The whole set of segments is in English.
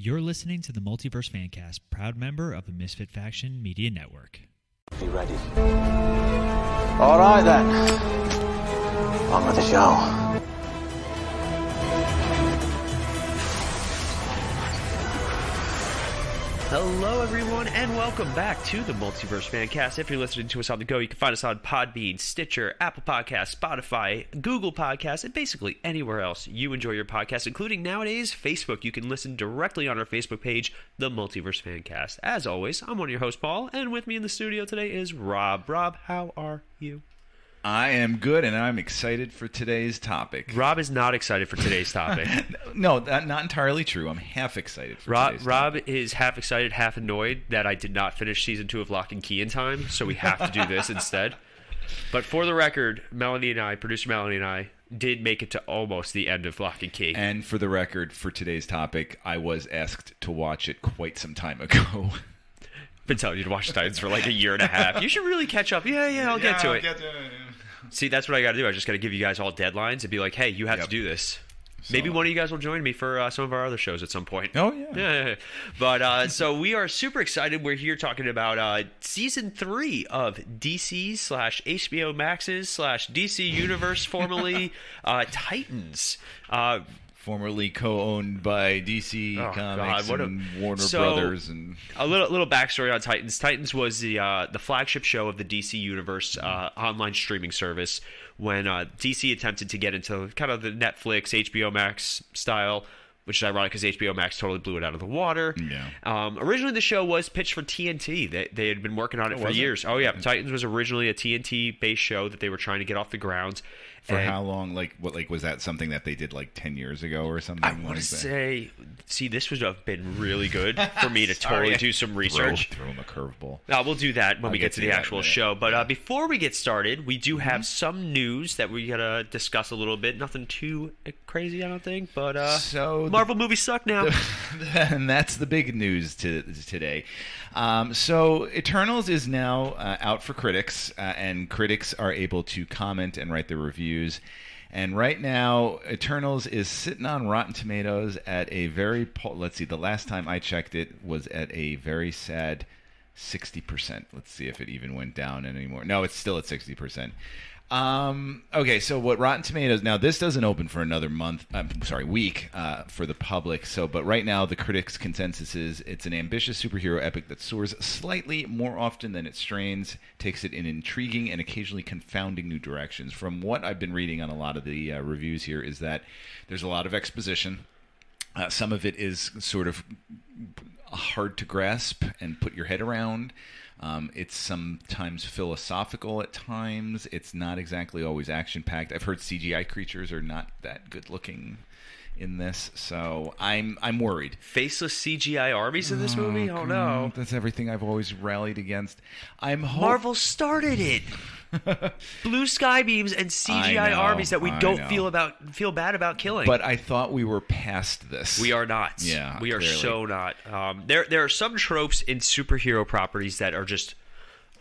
You're listening to the Multiverse Fan Cast, proud member of the Misfit Faction Media Network. Be ready. All right then. On with the show. Hello, everyone, and welcome back to the Multiverse Fan Cast. If you're listening to us on the go, you can find us on Podbean, Stitcher, Apple Podcasts, Spotify, Google Podcasts, and basically anywhere else you enjoy your podcast, including nowadays Facebook. You can listen directly on our Facebook page, the Multiverse Fan Cast. As always, I'm one of your hosts, Paul, and with me in the studio today is Rob. Rob, how are you? I am good, and I'm excited for today's topic. Rob is not excited for today's topic. No, that's not entirely true. I'm half excited for today's Rob topic. is half excited, half annoyed that I did not finish Season 2 of Lock and Key in time, so we have to do this instead. But for the record, producer Melanie and I, did make it to almost the end of Lock and Key. And for the record, for today's topic, I was asked to watch it quite some time ago. Been telling you to watch Titans for like a year and a half. You should really catch up. I'll get to it. See, that's what I got to do. I just got to give you guys all deadlines and be like, hey, you have to do this. So, maybe one of you guys will join me for some of our other shows at some point. Oh, yeah. Yeah. But so we are super excited. We're here talking about Season 3 of DC/HBO Max's /DC Universe, formerly Titans. Formerly co-owned by DC Comics and Warner Brothers. And a little backstory on Titans. Titans was the flagship show of the DC Universe online streaming service when DC attempted to get into kind of the Netflix, HBO Max style, which is ironic because HBO Max totally blew it out of the water. Yeah. Originally, the show was pitched for TNT. They had been working on it for years. Oh, yeah. Titans was originally a TNT-based show that they were trying to get off the ground. For how long? Was that something that they did like 10 years ago or something? I want to say, this would have been really good for me to totally do some research. Throw them a curveball. We'll do that when we get to the actual show. But before we get started, we do have Mm-hmm. some news that we got to discuss a little bit. Nothing too crazy, I don't think. But so Marvel movies suck now. And that's the big news today. So Eternals is now out for critics, and critics are able to comment and write their reviews. And right now, Eternals is sitting on Rotten Tomatoes at a very... Let's see, the last time I checked it was at a very sad 60%. Let's see if it even went down anymore. No, it's still at 60%. Okay, so what Rotten Tomatoes... Now, this doesn't open for another week for the public. But right now, the critics' consensus is it's an ambitious superhero epic that soars slightly more often than it strains, takes it in intriguing and occasionally confounding new directions. From what I've been reading on a lot of the reviews here is that there's a lot of exposition. Some of it is sort of hard to grasp and put your head around. It's sometimes philosophical at times. It's not exactly always action-packed. I've heard CGI creatures are not that good-looking in this, so I'm worried. Faceless CGI armies in this movie? Oh, no. That's everything I've always rallied against. Marvel started it. Blue sky beams and CGI armies that we don't feel bad about killing. But I thought we were past this. We are not. Yeah, we are clearly. So not. There are some tropes in superhero properties that are just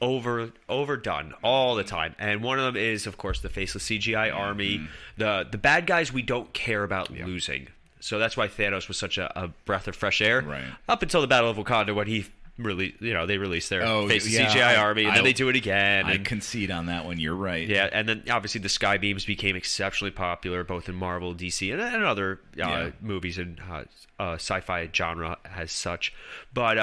overdone all the time, and one of them is, of course, the faceless CGI army. The bad guys we don't care about losing. So that's why Thanos was such a breath of fresh air. Right. Up until the Battle of Wakanda, when he really, they released their faceless CGI army, and then they do it again. I concede on that one. You're right. Yeah, and then obviously the sky beams became exceptionally popular, both in Marvel, DC, and other movies and sci-fi genre as such. But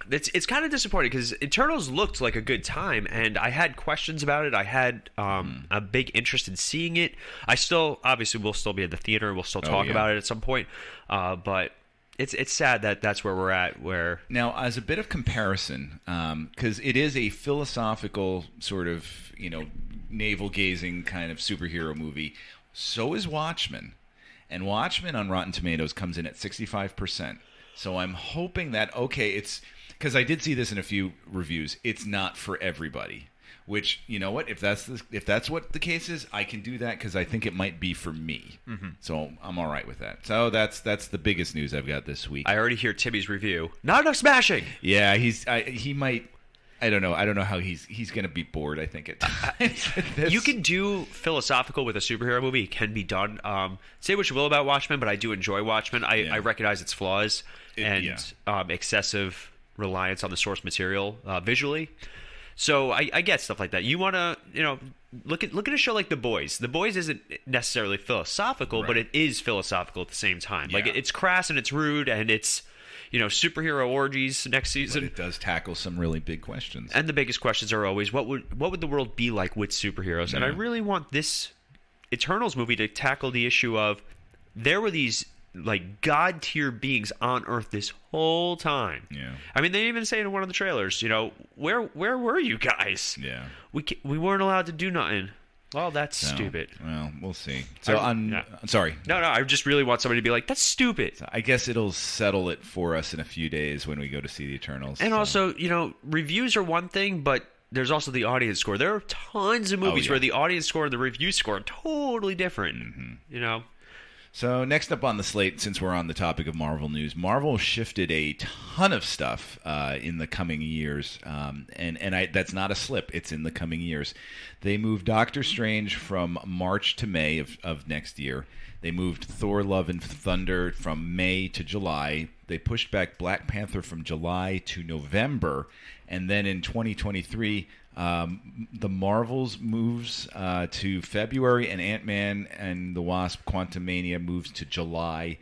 it's kind of disappointing because Eternals looked like a good time, and I had questions about it. I had a big interest in seeing it. I still, obviously, we'll still be at the theater. We'll still talk about it at some point. But it's sad that that's where we're at. Now, as a bit of comparison, because it is a philosophical sort of navel-gazing kind of superhero movie, so is Watchmen, and Watchmen on Rotten Tomatoes comes in at 65%. So I'm hoping that it's because I did see this in a few reviews. It's not for everybody. Which, you know what? If that's what the case is, I can do that because I think it might be for me. Mm-hmm. So I'm all right with that. So that's the biggest news I've got this week. I already hear Timmy's review. Not enough smashing. Yeah, he might I don't know. I don't know how he's going to be bored, I think, at times. You can do philosophical with a superhero movie. It can be done. Say what you will about Watchmen, but I do enjoy Watchmen. I recognize its flaws and excessive reliance on the source material visually. So I get stuff like that. You want to, look at a show like The Boys. The Boys isn't necessarily philosophical, but it is philosophical at the same time. Yeah. Like it's crass and it's rude and it's superhero orgies next season. But it does tackle some really big questions. And the biggest questions are always, what would the world be like with superheroes? Yeah. And I really want this Eternals movie to tackle the issue of there were these like god tier beings on Earth this whole time. Yeah. I mean, they even say in one of the trailers, where were you guys? Yeah. We weren't allowed to do nothing. Well, that's stupid. Well, we'll see. So sorry. No, I just really want somebody to be like, that's stupid. So I guess it'll settle it for us in a few days when we go to see the Eternals. And also, reviews are one thing, but there's also the audience score. There are tons of movies where the audience score and the review score are totally different. So next up on the slate, since we're on the topic of Marvel news, Marvel shifted a ton of stuff in the coming years, and that's not a slip. It's in the coming years. They moved Doctor Strange from March to May of next year. They moved Thor: Love and Thunder from May to July. They pushed back Black Panther from July to November, and then in 2023. The Marvels moves to February, and Ant-Man and the Wasp: Quantumania moves to July,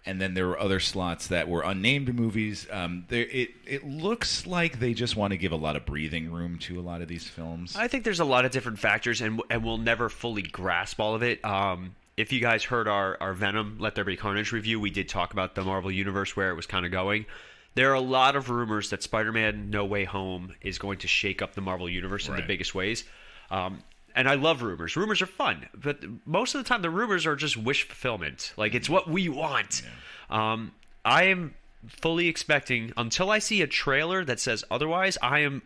and then there were other slots that were unnamed movies. It looks like they just want to give a lot of breathing room to a lot of these films. I think there's a lot of different factors, and we'll never fully grasp all of it. If you guys heard our Venom Let There Be Carnage review, we did talk about the Marvel Universe, where it was kind of going. There are a lot of rumors that Spider-Man No Way Home is going to shake up the Marvel Universe in the biggest ways. And I love rumors. Rumors are fun. But most of the time, the rumors are just wish fulfillment. Like, it's what we want. Yeah. I am fully expecting, until I see a trailer that says otherwise, I am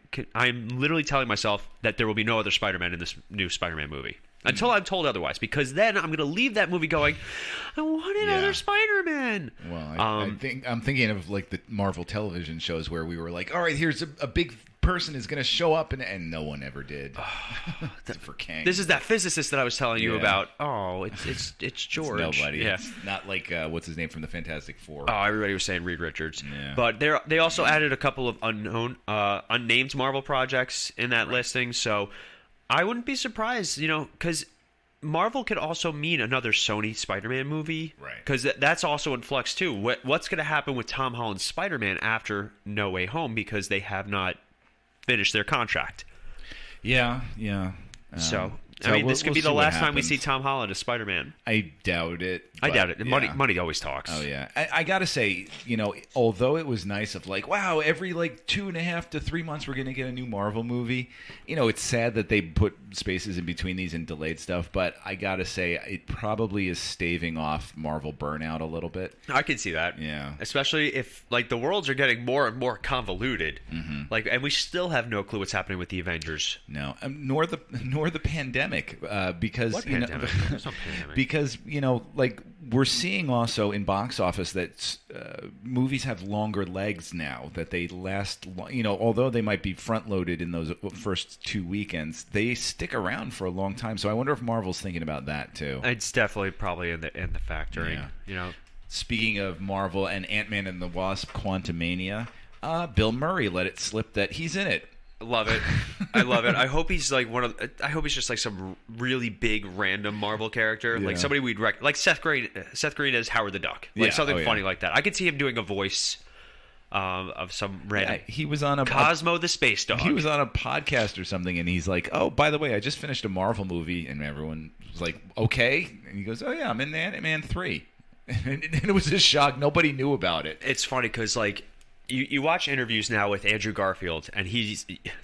literally telling myself that there will be no other Spider-Man in this new Spider-Man movie. Until I'm told otherwise, because then I'm going to leave that movie going, I want another Spider-Man. Well, I'm thinking of like the Marvel television shows where we were like, all right, here's a big person is going to show up, and no one ever did. For Kang. This is that physicist that I was telling you about. Oh, it's George. It's nobody. Yeah. It's not like what's his name from the Fantastic Four. Oh, everybody was saying Reed Richards. Yeah. But they also added a couple of unnamed Marvel projects in that listing, so I wouldn't be surprised, because Marvel could also mean another Sony Spider-Man movie. Right. Because that's also in flux, too. What's going to happen with Tom Holland's Spider-Man after No Way Home, because they have not finished their contract? Yeah. So this could be the last time we see Tom Holland as Spider-Man. I doubt it. I doubt it. Money always talks. Oh, yeah. I got to say, although it was nice of like, wow, every 2.5 to 3 months we're going to get a new Marvel movie. It's sad that they put spaces in between these and delayed stuff, but I got to say it probably is staving off Marvel burnout a little bit. I can see that. Yeah. Especially if the worlds are getting more and more convoluted. Mm-hmm. And we still have no clue what's happening with the Avengers. No, nor the pandemic. Because what pandemic? There's no pandemic. Because we're seeing also in box office that movies have longer legs now, that they last. Although they might be front loaded in those first 2 weekends, they stick around for a long time. So I wonder if Marvel's thinking about that too. It's definitely probably in the factoring. Yeah. Speaking of Marvel and Ant-Man and the Wasp: Quantumania, Bill Murray let it slip that he's in it. Love it. I love it. I hope he's I hope he's just like some really big random Marvel character, like somebody we'd like Seth Green as Howard the Duck, something funny like that. I could see him doing a voice of some random. Yeah, he was on Cosmo the Space Dog. He was on a podcast or something, and he's like, "Oh, by the way, I just finished a Marvel movie," and everyone was like, "Okay," and he goes, "Oh yeah, I'm in Ant-Man 3," and it was a shock. Nobody knew about it. It's funny because You watch interviews now with Andrew Garfield, and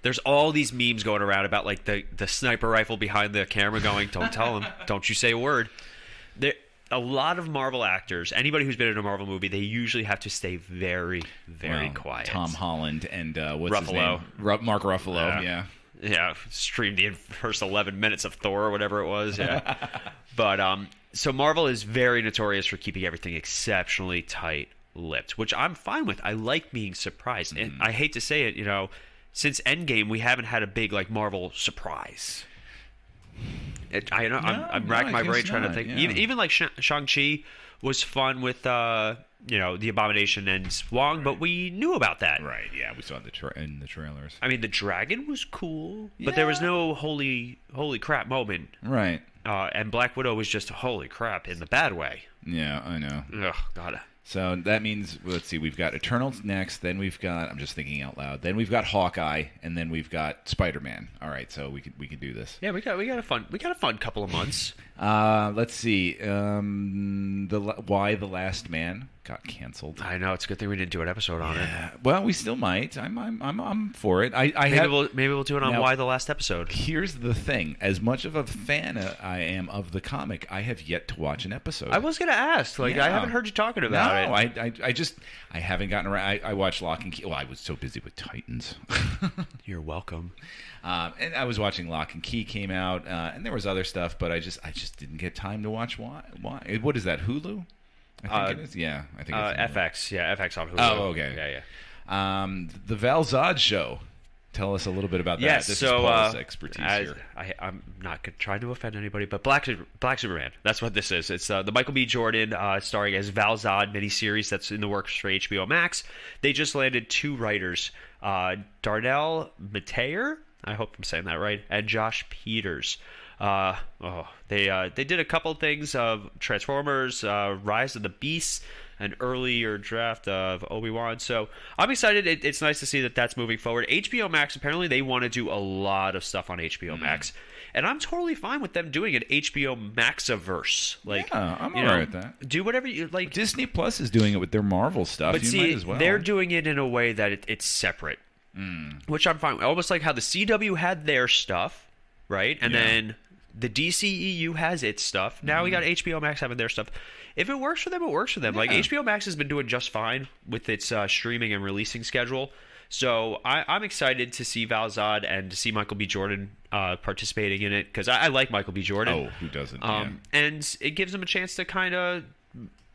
there's all these memes going around about the sniper rifle behind the camera going, "Don't tell him, don't you say a word." A lot of Marvel actors, anybody who's been in a Marvel movie, they usually have to stay very, very quiet. Tom Holland and what's Ruffalo. his name? Mark Ruffalo. Yeah. Streamed the first 11 minutes of Thor or whatever it was. Yeah, but so Marvel is very notorious for keeping everything exceptionally tight-lipped, which I'm fine with. I like being surprised. And I hate to say it, since Endgame, we haven't had a big like Marvel surprise. I'm racking my brain trying to think. Yeah. Even like Shang-Chi was fun with the Abomination and Wong, but we knew about that. Right, yeah, we saw it in the trailers. I mean, the dragon was cool, but there was no holy crap moment. Right. And Black Widow was just holy crap in the bad way. Yeah, I know. Ugh, God. So that means, let's see, we've got Eternals next, then we've got, I'm just thinking out loud, then we've got Hawkeye, and then we've got Spider-Man. All right, so we can do this. Yeah, we got a fun couple of months. Let's see, Why the Last Man got canceled. I know, it's a good thing we didn't do an episode on it. Well, we still might. I'm for it. Maybe we'll do it on now, Why the Last Episode. Here's the thing: as much of a fan I am of the comic, I have yet to watch an episode. I was gonna ask. I haven't heard you talking about it. No, I haven't gotten around. I watched Lock and Key. Well, I was so busy with Titans. You're welcome. And I was watching Lock and Key came out, and there was other stuff, but I just didn't get time to watch. Why? What is that? Hulu? I think it is. Yeah, I think it's FX. Yeah, FX on Hulu. Oh, okay. Yeah. The Val-Zod show. Tell us a little bit about that. Yes, this so is Paul's expertise here. I'm not trying to offend anybody, but Black Superman. That's what this is. It's the Michael B. Jordan starring as Val-Zod miniseries that's in the works for HBO Max. They just landed 2 writers, Darnell Mateer, I hope I'm saying that right, and Josh Peters. They did a couple things of Transformers, Rise of the Beasts, an earlier draft of Obi-Wan. So I'm excited. It's nice to see that that's moving forward. HBO Max, apparently they want to do a lot of stuff on HBO Max. And I'm totally fine with them doing an HBO Max-averse. I'm all right with that. Do whatever you like. Disney Plus is doing it with their Marvel stuff. But might as well. They're doing it in a way that it's separate, which I'm fine with. Almost like how the CW had their stuff, right? And then the DCEU has its stuff. Now we got HBO Max having their stuff. If it works for them, it works for them. Yeah. Like HBO Max has been doing just fine with its streaming and releasing schedule. So I'm excited to see Val-Zod and to see Michael B. Jordan participating in it because I like Michael B. Jordan. Oh, who doesn't? And it gives them a chance to kind of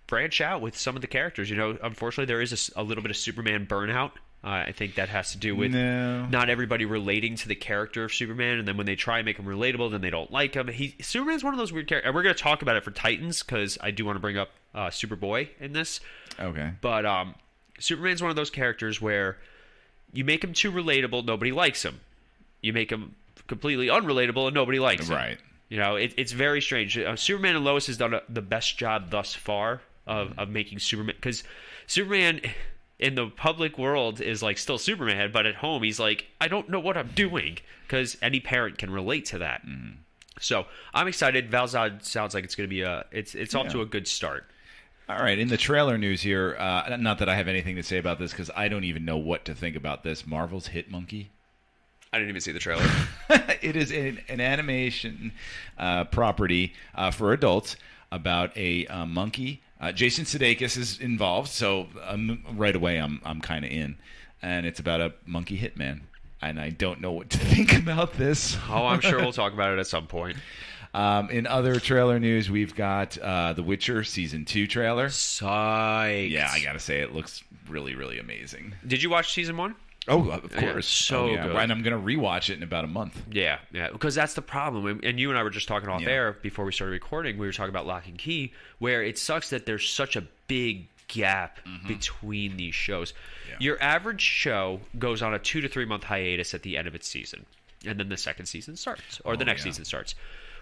branch out with some of the characters. Unfortunately, there is a little bit of Superman burnout. I think that has to do with not everybody relating to the character of Superman, and then when they try and make him relatable, then they don't like him. Superman's one of those weird characters, and we're going to talk about it for Titans because I do want to bring up Superboy in this. Okay. But Superman's one of those characters where you make him too relatable, nobody likes him. You make him completely unrelatable, and nobody likes him. Right. It's very strange. Superman and Lois has done the best job thus far of making Superman, because Superman in the public world is like still Superman, but at home he's like, I don't know what I'm doing, because any parent can relate to that. So I'm excited. Val-Zod sounds like it's going to be it's off to a good start. All right, in the trailer news here, not that I have anything to say about this because I don't even know what to think about this. Marvel's Hit Monkey. I didn't even see the trailer. It is an animation property for adults about a monkey. Jason Sudeikis is involved, so right away I'm kind of in. And it's about a monkey hitman. And I don't know what to think about this. Oh, I'm sure we'll talk about it at some point. In other trailer news, we've got The Witcher Season 2 trailer. Psyched. Yeah, I gotta say, it looks really, really amazing. Did you watch Season 1? Oh, of course. Yeah, so good. And I'm going to rewatch it in about a month. Yeah, because that's the problem. And you and I were just talking off air before we started recording. We were talking about Lock and Key, where it sucks that there's such a big gap between these shows. Yeah. Your average show goes on a 2 to 3 month hiatus at the end of its season, and then the second season starts, or the next season starts.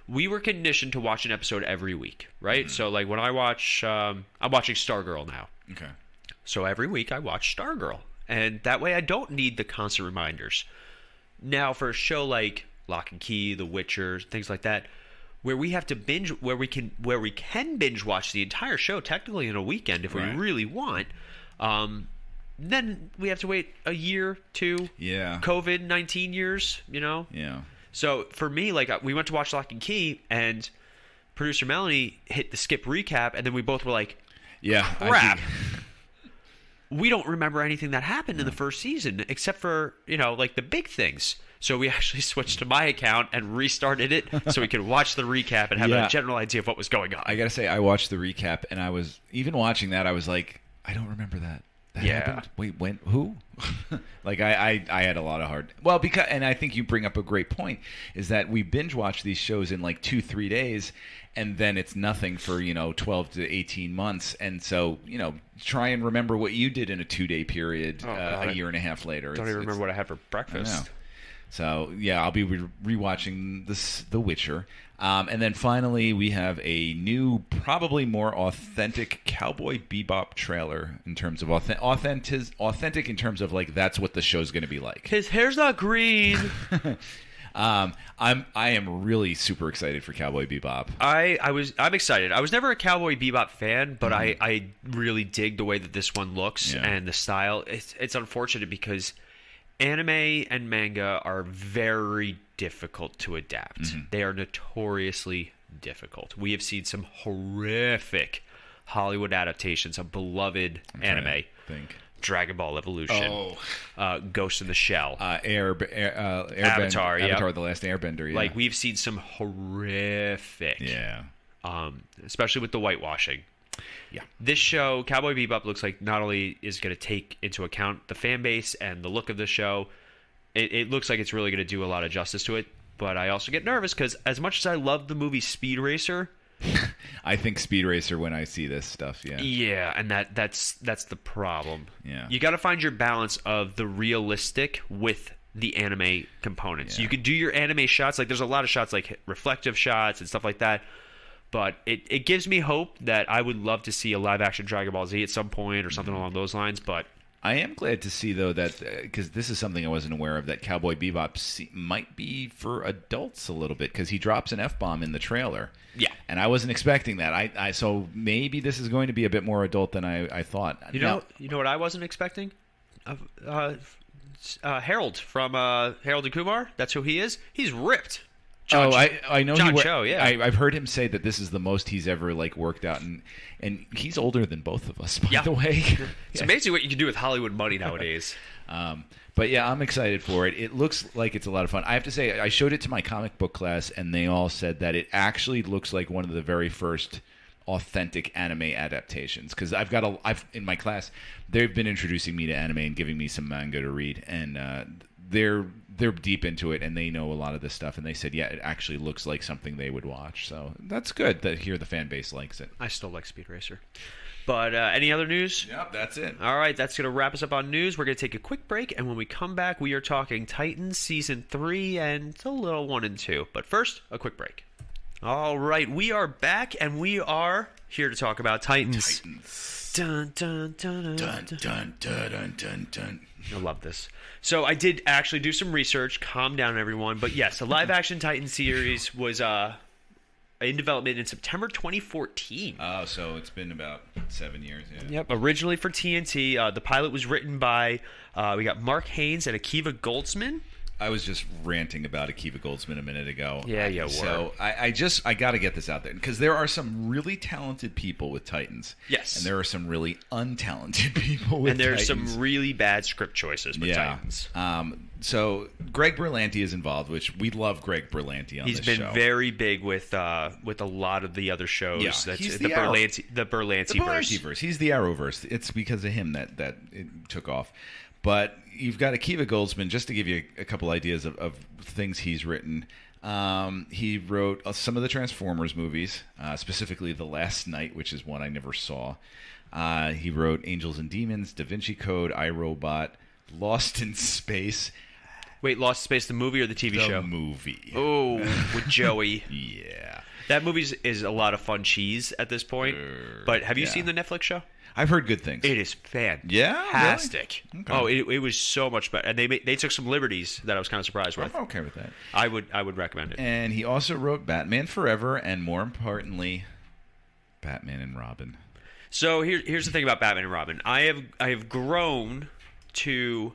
We were conditioned to watch an episode every week, right? So like when I watch, I'm watching Stargirl now. Okay. So every week I watch Stargirl. And that way I don't need the constant reminders. Now for a show like Lock and Key, The Witcher, things like that, where we have to binge, where we can binge watch the entire show technically in a weekend if we really want, then we have to wait a year, 2. Yeah. COVID-19 years, Yeah. So for me, like we went to watch Lock and Key, and producer Melanie hit the skip recap, and then we both were like, "Yeah, crap." We don't remember anything that happened in the first season, except for, like the big things. So we actually switched to my account and restarted it so we could watch the recap and have a general idea of what was going on. I got to say, I watched the recap, and I was, even watching that, I was like, I don't remember that. That Yeah. happened? Wait, when? Who? Like I had a lot of hard. Well, because and I think you bring up a great point is that we binge watch these shows in like 2-3 days, and then it's nothing for 12 to 18 months, and so try and remember what you did in a 2-day period a year and a half later. Don't even remember what I had for breakfast. So yeah, I'll be rewatching The Witcher, and then finally we have a new, probably more authentic Cowboy Bebop trailer in terms of authentic in terms of like that's what the show's going to be like. His hair's not green. I am really super excited for Cowboy Bebop. I'm excited. I was never a Cowboy Bebop fan, but I really dig the way that this one looks and the style. It's unfortunate because anime and manga are very difficult to adapt. They are notoriously difficult. We have seen some horrific Hollywood adaptations of beloved anime. Dragon Ball Evolution, Ghost in the Shell, Avatar, The Last Airbender. Yeah. Like we've seen some horrific, especially with the whitewashing. Yeah, this show, Cowboy Bebop, looks like not only is going to take into account the fan base and the look of the show, it looks like it's really going to do a lot of justice to it. But I also get nervous because as much as I love the movie Speed Racer. I think Speed Racer when I see this stuff, yeah, and that's the problem. Yeah, you got to find your balance of the realistic with the anime components. You could do your anime shots, like there's a lot of shots like reflective shots and stuff like that, but it gives me hope that I would love to see a live action Dragon Ball Z at some point or something along those lines. But I am glad to see, though, that because this is something I wasn't aware of, that Cowboy Bebop might be for adults a little bit because he drops an F-bomb in the trailer. Yeah, and I wasn't expecting that. So maybe this is going to be a bit more adult than I thought. You know what I wasn't expecting? Harold from Harold and Kumar. That's who he is. He's ripped. I know. John Cho, yeah. I've heard him say that this is the most he's ever worked out, and he's older than both of us. By the way, it's amazing what you can do with Hollywood money nowadays. But yeah, I'm excited for it. It looks like it's a lot of fun. I have to say, I showed it to my comic book class, and they all said that it actually looks like one of the very first authentic anime adaptations. Because I've in my class, they've been introducing me to anime and giving me some manga to read, and they're deep into it, and they know a lot of this stuff. And they said, yeah, it actually looks like something they would watch. So that's good that here the fan base likes it. I still like Speed Racer. But any other news? Yep, that's it. All right, that's going to wrap us up on news. We're going to take a quick break, and when we come back, we are talking Titans Season 3 and a little 1 and 2. But first, a quick break. All right, we are back, and we are here to talk about Titans. Dun, dun, dun, dun, dun, dun, dun, dun, dun. I love this. So I did actually do some research. Calm down, everyone. But yes, the live-action Titans series was in development in September 2014. Oh, so it's been about 7 years. Yeah. Yep. Originally for TNT. The pilot was written by we got Mark Haynes and Akiva Goldsman. I was just ranting about Akiva Goldsman a minute ago. Yeah, you were. So I got to get this out there because there are some really talented people with Titans. Yes. And there are some really untalented people with Titans. And there's some really bad script choices with Titans. So Greg Berlanti is involved, which we love Greg Berlanti on this show. He's been very big with a lot of the other shows. Yeah, That's he's the Berlanti-verse. He's the Arrowverse. It's because of him that it took off. But you've got Akiva Goldsman, just to give you a couple ideas of things he's written. He wrote some of the Transformers movies, specifically The Last Knight, which is one I never saw. He wrote Angels and Demons, Da Vinci Code, iRobot, Lost in Space. Wait, Lost in Space, the movie or the TV show? The movie. Oh, with Joey. Yeah. That movie is a lot of fun cheese at this point. But have you seen the Netflix show? I've heard good things. It is fantastic. Yeah, really? Okay. It was so much better, and they took some liberties that I was kind of surprised with. I'm okay with that. I would recommend it. And he also wrote Batman Forever, and more importantly, Batman and Robin. So here's the thing about Batman and Robin. I have grown to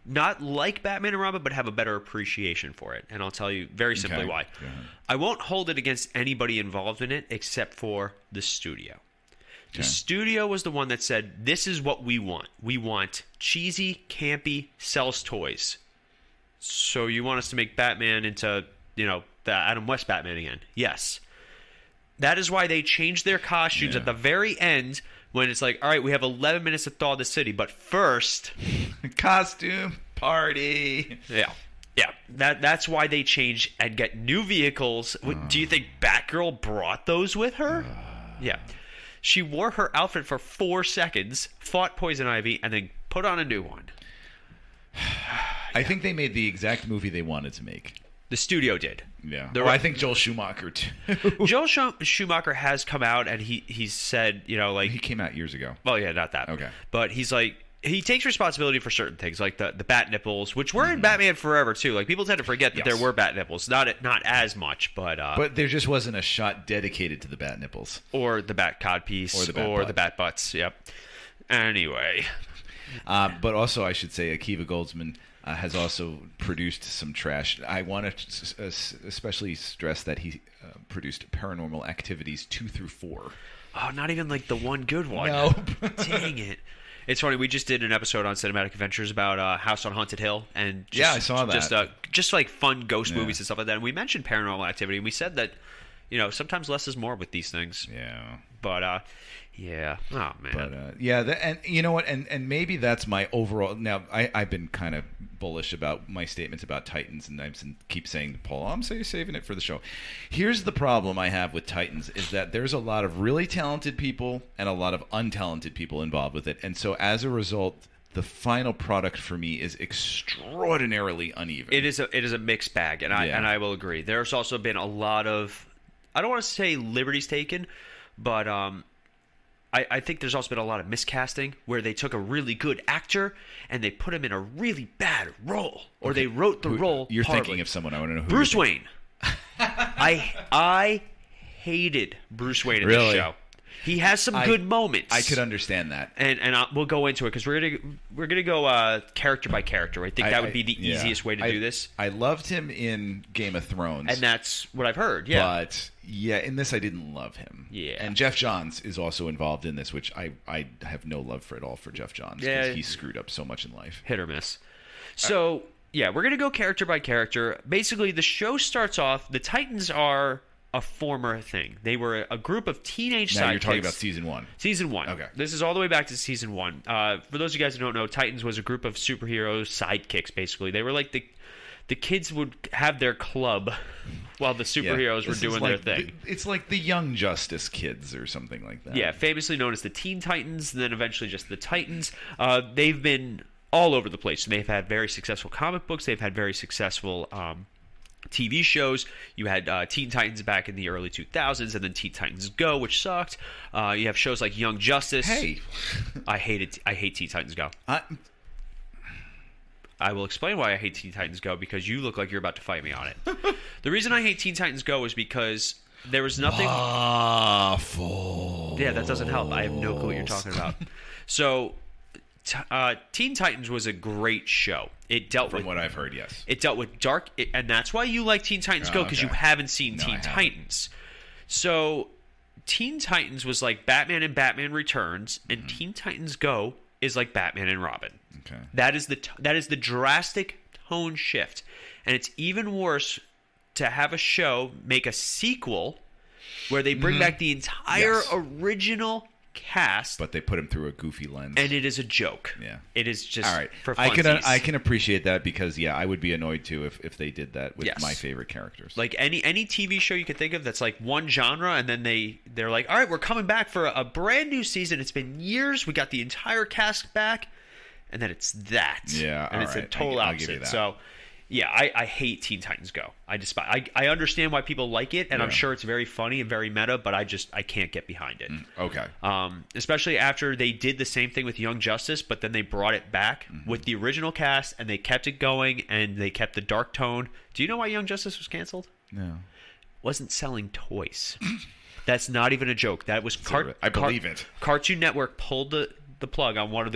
not like Batman and Robin, but have a better appreciation for it, and I'll tell you very simply why. I won't hold it against anybody involved in it except for the studio. The studio was the one that said, this is what we want. We want cheesy, campy, sells toys. So you want us to make Batman into, the Adam West Batman again? Yes. That is why they changed their costumes at the very end, when it's like, all right, we have 11 minutes to thaw the city, but first, costume party. Yeah, that's why they change and get new vehicles. Do you think Batgirl brought those with her? Yeah. She wore her outfit for 4 seconds, fought Poison Ivy, and then put on a new one. I think they made the exact movie they wanted to make. The studio did. Yeah. I think Joel Schumacher, too. Joel Schumacher has come out, and he's said, like... He came out years ago. Well, yeah, not that. Okay. But he's like... He takes responsibility for certain things, like the bat nipples, which were in Batman Forever, too. Like, people tend to forget that there were bat nipples. Not as much, but... But there just wasn't a shot dedicated to the bat nipples. Or the bat codpiece. Or the bat butts. Yep. Anyway. But also, I should say, Akiva Goldsman has also produced some trash. I want to especially stress that he produced Paranormal Activities 2 through 4. Oh, not even like the one good one. No. Dang it. It's funny. We just did an episode on Cinematic Adventures about House on Haunted Hill, and I saw that. Just like fun ghost movies and stuff like that. And we mentioned Paranormal Activity, and we said that sometimes less is more with these things. Yeah. But yeah. Oh man. But and you know what? And maybe that's my overall. Now I've been kind of bullish about my statements about Titans, and I keep saying to Paul, I'm saving it for the show. Here's the problem I have with Titans is that there's a lot of really talented people and a lot of untalented people involved with it, and so as a result, the final product for me is extraordinarily uneven. It is a mixed bag, and I will agree. There's also been a lot of, I don't want to say liberties taken, but I think there's also been a lot of miscasting where they took a really good actor and they put him in a really bad role, or they wrote the role. You're horribly. thinking of someone. I want to know who. Bruce Wayne. I hated Bruce Wayne in this show. He has some good moments. I could understand that, and we'll go into it because we're gonna go character by character. I think that would be the easiest way to do this. I loved him in Game of Thrones, and that's what I've heard. Yeah, but in this I didn't love him. Yeah, and Jeff Johns is also involved in this, which I have no love for at all for Jeff Johns because he screwed up so much in life. Hit or miss. So we're gonna go character by character. Basically, the show starts off. The Titans are a former thing. They were a group of teenage sidekicks. Now you're talking about season 1. Season 1. Okay. This is all the way back to season 1. For those of you guys who don't know, Titans was a group of superheroes, sidekicks, basically. They were like the kids would have their club while the superheroes were doing their thing. It's like the Young Justice kids or something like that. Yeah, famously known as the Teen Titans, and then eventually just the Titans. They've been all over the place. They've had very successful comic books. They've had very successful TV shows. You had Teen Titans back in the early 2000s, and then Teen Titans Go, which sucked. You have shows like Young Justice. Hey, I hate Teen Titans Go. I will explain why I hate Teen Titans Go, because you look like you're about to fight me on it. The reason I hate Teen Titans Go is because there was nothing. Awful. Yeah, that doesn't help. I have no clue what you're talking about. So, Teen Titans was a great show. It dealt from what I've heard, yes. It dealt with dark, and that's why you like Teen Titans Go, because you haven't seen Teen Titans. So, Teen Titans was like Batman and Batman Returns, and Teen Titans Go is like Batman and Robin. Okay. That is the drastic tone shift, and it's even worse to have a show make a sequel where they bring back the entire original cast, but they put him through a goofy lens, and it is a joke. Yeah, it is just all right. For funsies. I can appreciate that, because I would be annoyed too if they did that with my favorite characters. Like any TV show you could think of that's like one genre, and then they're like, all right, we're coming back for a brand new season. It's been years. We got the entire cast back, and then it's that. Yeah, and it's a total opposite. I'll give you that. So. Yeah, I hate Teen Titans Go. I despise. I understand why people like it, and I'm sure it's very funny and very meta, but I can't get behind it. Okay. Especially after they did the same thing with Young Justice, but then they brought it back with the original cast, and they kept it going, and they kept the dark tone. Do you know why Young Justice was canceled? No. Wasn't selling toys. That's not even a joke. That was I believe it. Cartoon Network pulled the plug on one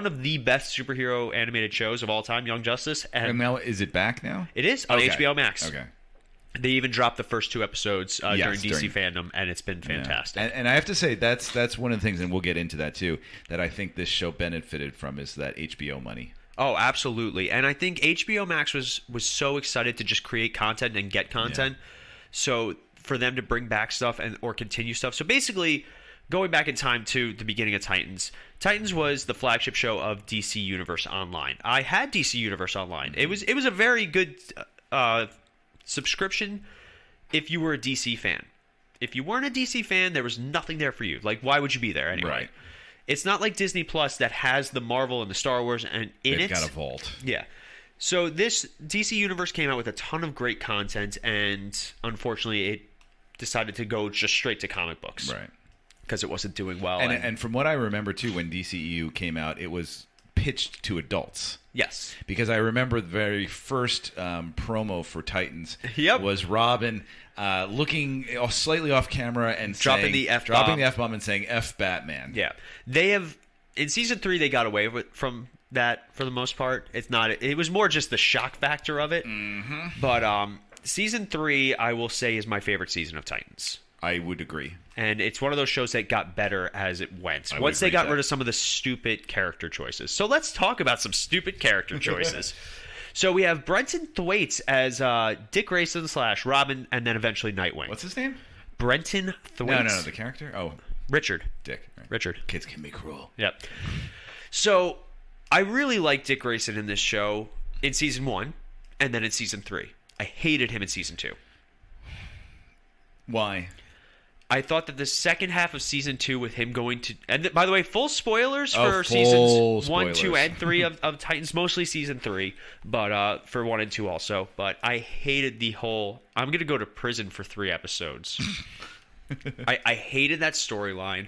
of the best superhero animated shows of all time, Young Justice. And now, is it back now? It is on HBO Max. Okay. They even dropped the first 2 episodes during DC fandom, and it's been fantastic. Yeah. And I have to say, that's one of the things, and we'll get into that too, that I think this show benefited from, is that HBO money. Oh, absolutely. And I think HBO Max was so excited to just create content and get content. So for them to bring back stuff or continue stuff. So basically, going back in time to the beginning of Titans. Titans was the flagship show of DC Universe Online. I had DC Universe Online. It was a very good subscription if you were a DC fan. If you weren't a DC fan, there was nothing there for you. Like, why would you be there anyway? Right. It's not like Disney Plus that has the Marvel and the Star Wars and They've got a vault. Yeah. So this DC Universe came out with a ton of great content, and unfortunately, it decided to go just straight to comic books. Right. Because it wasn't doing well. And from what I remember, too, when DCEU came out, it was pitched to adults. Yes. Because I remember the very first promo for Titans Yep. was Robin looking slightly off camera and dropping the F-bomb and saying F Batman. Yeah. They have, in season 3, they got away from that for the most part. It was more just the shock factor of it. Mm-hmm. But season 3, I will say, is my favorite season of Titans. I would agree. And it's one of those shows that got better as it went. Once they got rid of some of the stupid character choices. So let's talk about some stupid character choices. So we have Brenton Thwaites as Dick Grayson / Robin, and then eventually Nightwing. What's his name? Brenton Thwaites. No, the character? Oh. Richard. Dick. Right. Richard. Kids can be cruel. Yep. So I really liked Dick Grayson in this show in season 1, and then in season 3. I hated him in season 2. Why? I thought that the second half of season 2 with him going to... And by the way, full spoilers for seasons 1, 2, and 3 of Titans. Mostly season 3, but for 1 and 2 also. But I hated the whole... I'm going to go to prison for 3 episodes. I hated that storyline.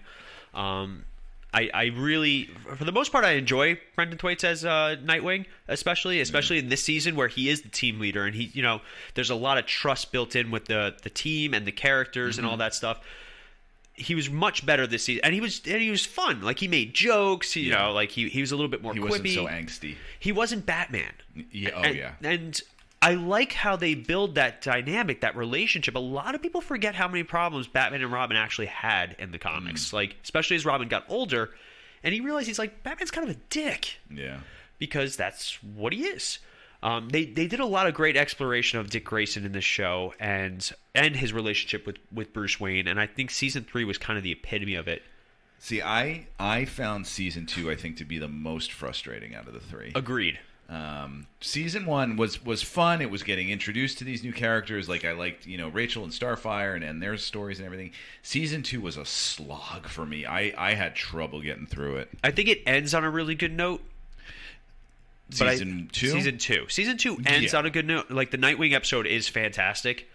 I really... For the most part, I enjoy Brenton Thwaites as Nightwing, especially in this season where he is the team leader. And he, there's a lot of trust built in with the team and the characters and all that stuff. He was much better this season, and he was fun. Like, he made jokes. He was a little bit more quippy. He wasn't so angsty. He wasn't Batman. Yeah. And I like how they build that dynamic, that relationship. A lot of people forget how many problems Batman and Robin actually had in the comics. Like, especially as Robin got older, and he realized he's like, Batman's kind of a dick. Yeah. Because that's what he is. They did a lot of great exploration of Dick Grayson in this show and his relationship with Bruce Wayne, and I think season 3 was kind of the epitome of it. See, I found season 2, I think, to be the most frustrating out of the 3. Agreed. Season 1 was fun. It was getting introduced to these new characters. Like, I liked, Rachel and Starfire and their stories and everything. Season 2 was a slog for me. I had trouble getting through it. I think it ends on a really good note. Season 2? Season 2 ends on a good note. Like, the Nightwing episode is fantastic.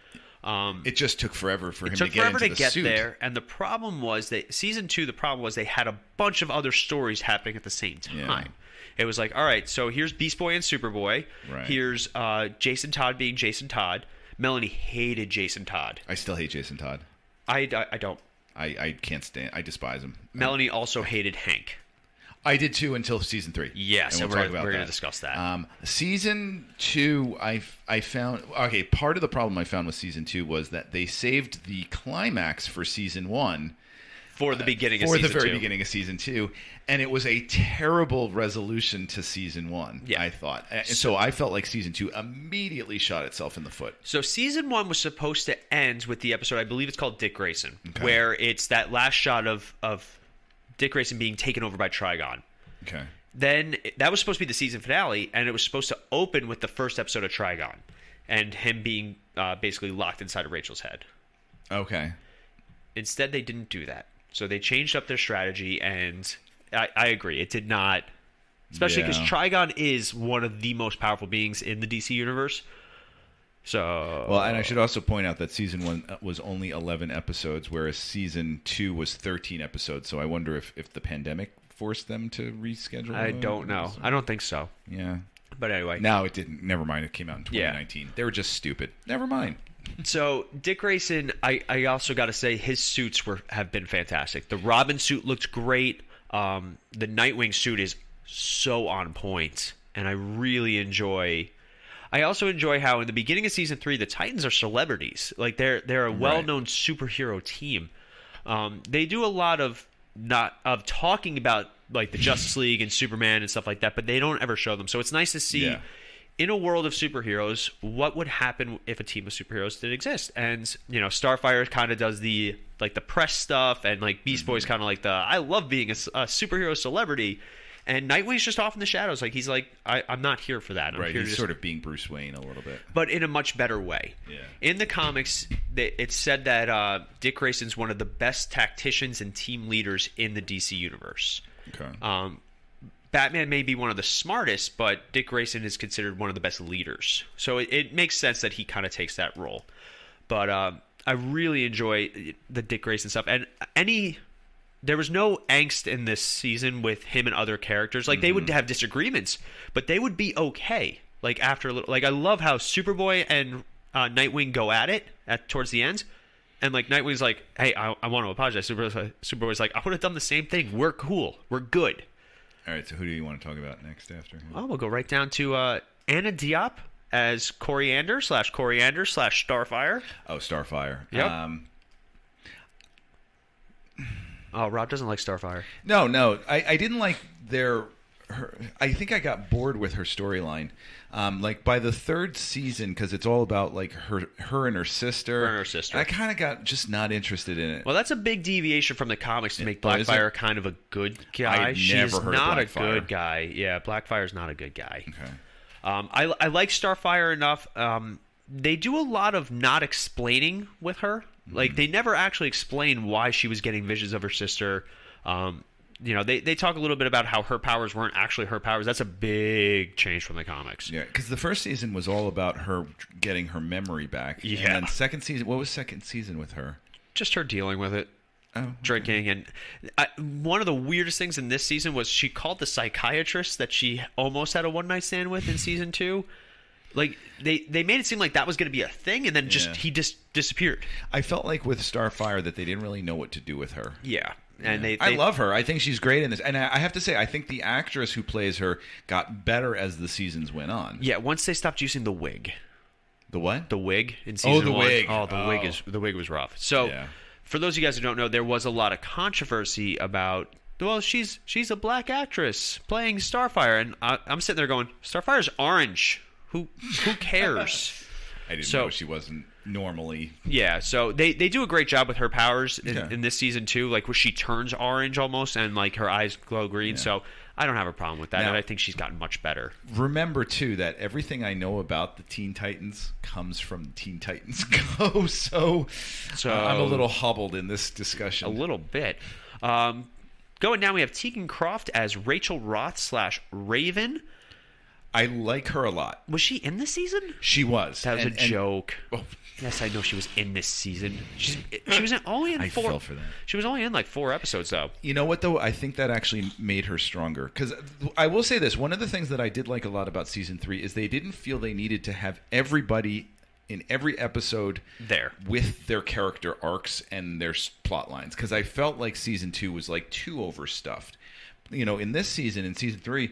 It just took forever for him to get into the suit. there, and the problem was that season 2, the problem was they had a bunch of other stories happening at the same time. Yeah. It was like, all right, so here's Beast Boy and Superboy. Right. Here's Jason Todd being Jason Todd. Melanie hated Jason Todd. I still hate Jason Todd. I don't. I can't stand. I despise him. Melanie also hated Hank. I did too until season 3. Yes, and we're going to discuss that. Season 2, I found... Okay, part of the problem I found with season 2 was that they saved the climax for season 1... For the beginning of season 2. For the very beginning of season 2. And it was a terrible resolution to season 1, I thought. And so I felt like season 2 immediately shot itself in the foot. So season 1 was supposed to end with the episode, I believe it's called Dick Grayson, where it's that last shot of Dick Grayson being taken over by Trigon. Okay. Then that was supposed to be the season finale, and it was supposed to open with the first episode of Trigon and him being basically locked inside of Rachel's head. Okay. Instead, they didn't do that. So they changed up their strategy, and I agree. It did not, especially because Trigon is one of the most powerful beings in the DC universe. So well, and I should also point out that season 1 was only 11 episodes, whereas season 2 was 13 episodes. So I wonder if the pandemic forced them to reschedule. I don't know. I don't think so. Yeah. But anyway. No, it didn't. Never mind. It came out in 2019. Yeah. They were just stupid. Never mind. So Dick Grayson, I also got to say his suits have been fantastic. The Robin suit looked great. The Nightwing suit is so on point, and I really enjoy. I also enjoy how in the beginning of season 3, the Titans are celebrities. Like they're a well-known superhero team. They do a lot of talking about like the Justice League and Superman and stuff like that, but they don't ever show them. So it's nice to see in a world of superheroes, what would happen if a team of superheroes did exist? And Starfire kind of does the press stuff, and like Beast Boy's kind of like I love being a superhero celebrity, and Nightwing's just off in the shadows. Like he's like, I'm not here for that. I'm right, here he's sort of being Bruce Wayne a little bit, but in a much better way. Yeah. In the comics, it's said that Dick Grayson's one of the best tacticians and team leaders in the DC universe. Okay. Batman may be one of the smartest, but Dick Grayson is considered one of the best leaders. So it makes sense that he kind of takes that role. But I really enjoy the Dick Grayson stuff. And there was no angst in this season with him and other characters. Like, they would have disagreements, but they would be okay. Like, after a little... Like, I love how Superboy and Nightwing go at it towards the end. And, like, Nightwing's like, hey, I want to apologize. Superboy's like, I would have done the same thing. We're cool. We're good. All right, so who do you want to talk about next after? Well, we'll go right down to Anna Diop as Coriander/Starfire. Oh, Starfire. Yep. Rob doesn't like Starfire. No. I didn't like I think I got bored with her storyline. Like by the third season, because it's all about like her and her sister. I kind of got just not interested in it. Well, that's a big deviation from the comics to make Blackfire kind of a good guy. She's not a good guy. Yeah, Blackfire's not a good guy. Okay. I like Starfire enough. They do a lot of not explaining with her. Like, they never actually explain why she was getting visions of her sister. They talk a little bit about how her powers weren't actually her powers. That's a big change from the comics. Yeah, because the first season was all about her getting her memory back. Yeah. And then second season, what was second season with her? Just her dealing with it. Oh, okay. Drinking. And one of the weirdest things in this season was she called the psychiatrist that she almost had a one-night stand with in season 2. Like, they made it seem like that was going to be a thing, and then he just disappeared. I felt like with Starfire that they didn't really know what to do with her. Yeah. And I love her. I think she's great in this. And I have to say, I think the actress who plays her got better as the seasons went on. Yeah, once they stopped using the wig. The what? The wig in season 1. Wig. Oh, the wig was rough. So, for those of you guys who don't know, there was a lot of controversy about, well, she's a black actress playing Starfire. And I'm sitting there going, Starfire's orange. Who cares? I didn't know she wasn't normally. Yeah, so they do a great job with her powers in this season too, like where she turns orange almost and like her eyes glow green. Yeah. So I don't have a problem with that, and I think she's gotten much better. Remember too that everything I know about the Teen Titans comes from Teen Titans Go. So I'm a little hobbled in this discussion. A little bit. Going down, we have Tegan Croft as Rachel Roth/Raven. I like her a lot. Was she in this season? She was. That was a joke. Yes, I know she was in this season. She was only in 4. I fell for that. She was only in like 4 episodes, though. You know what, though? I think that actually made her stronger. Because I will say this. One of the things that I did like a lot about season 3 is they didn't feel they needed to have everybody in every episode there with their character arcs and their plot lines. Because I felt like season 2 was like too overstuffed. In this season, in season 3,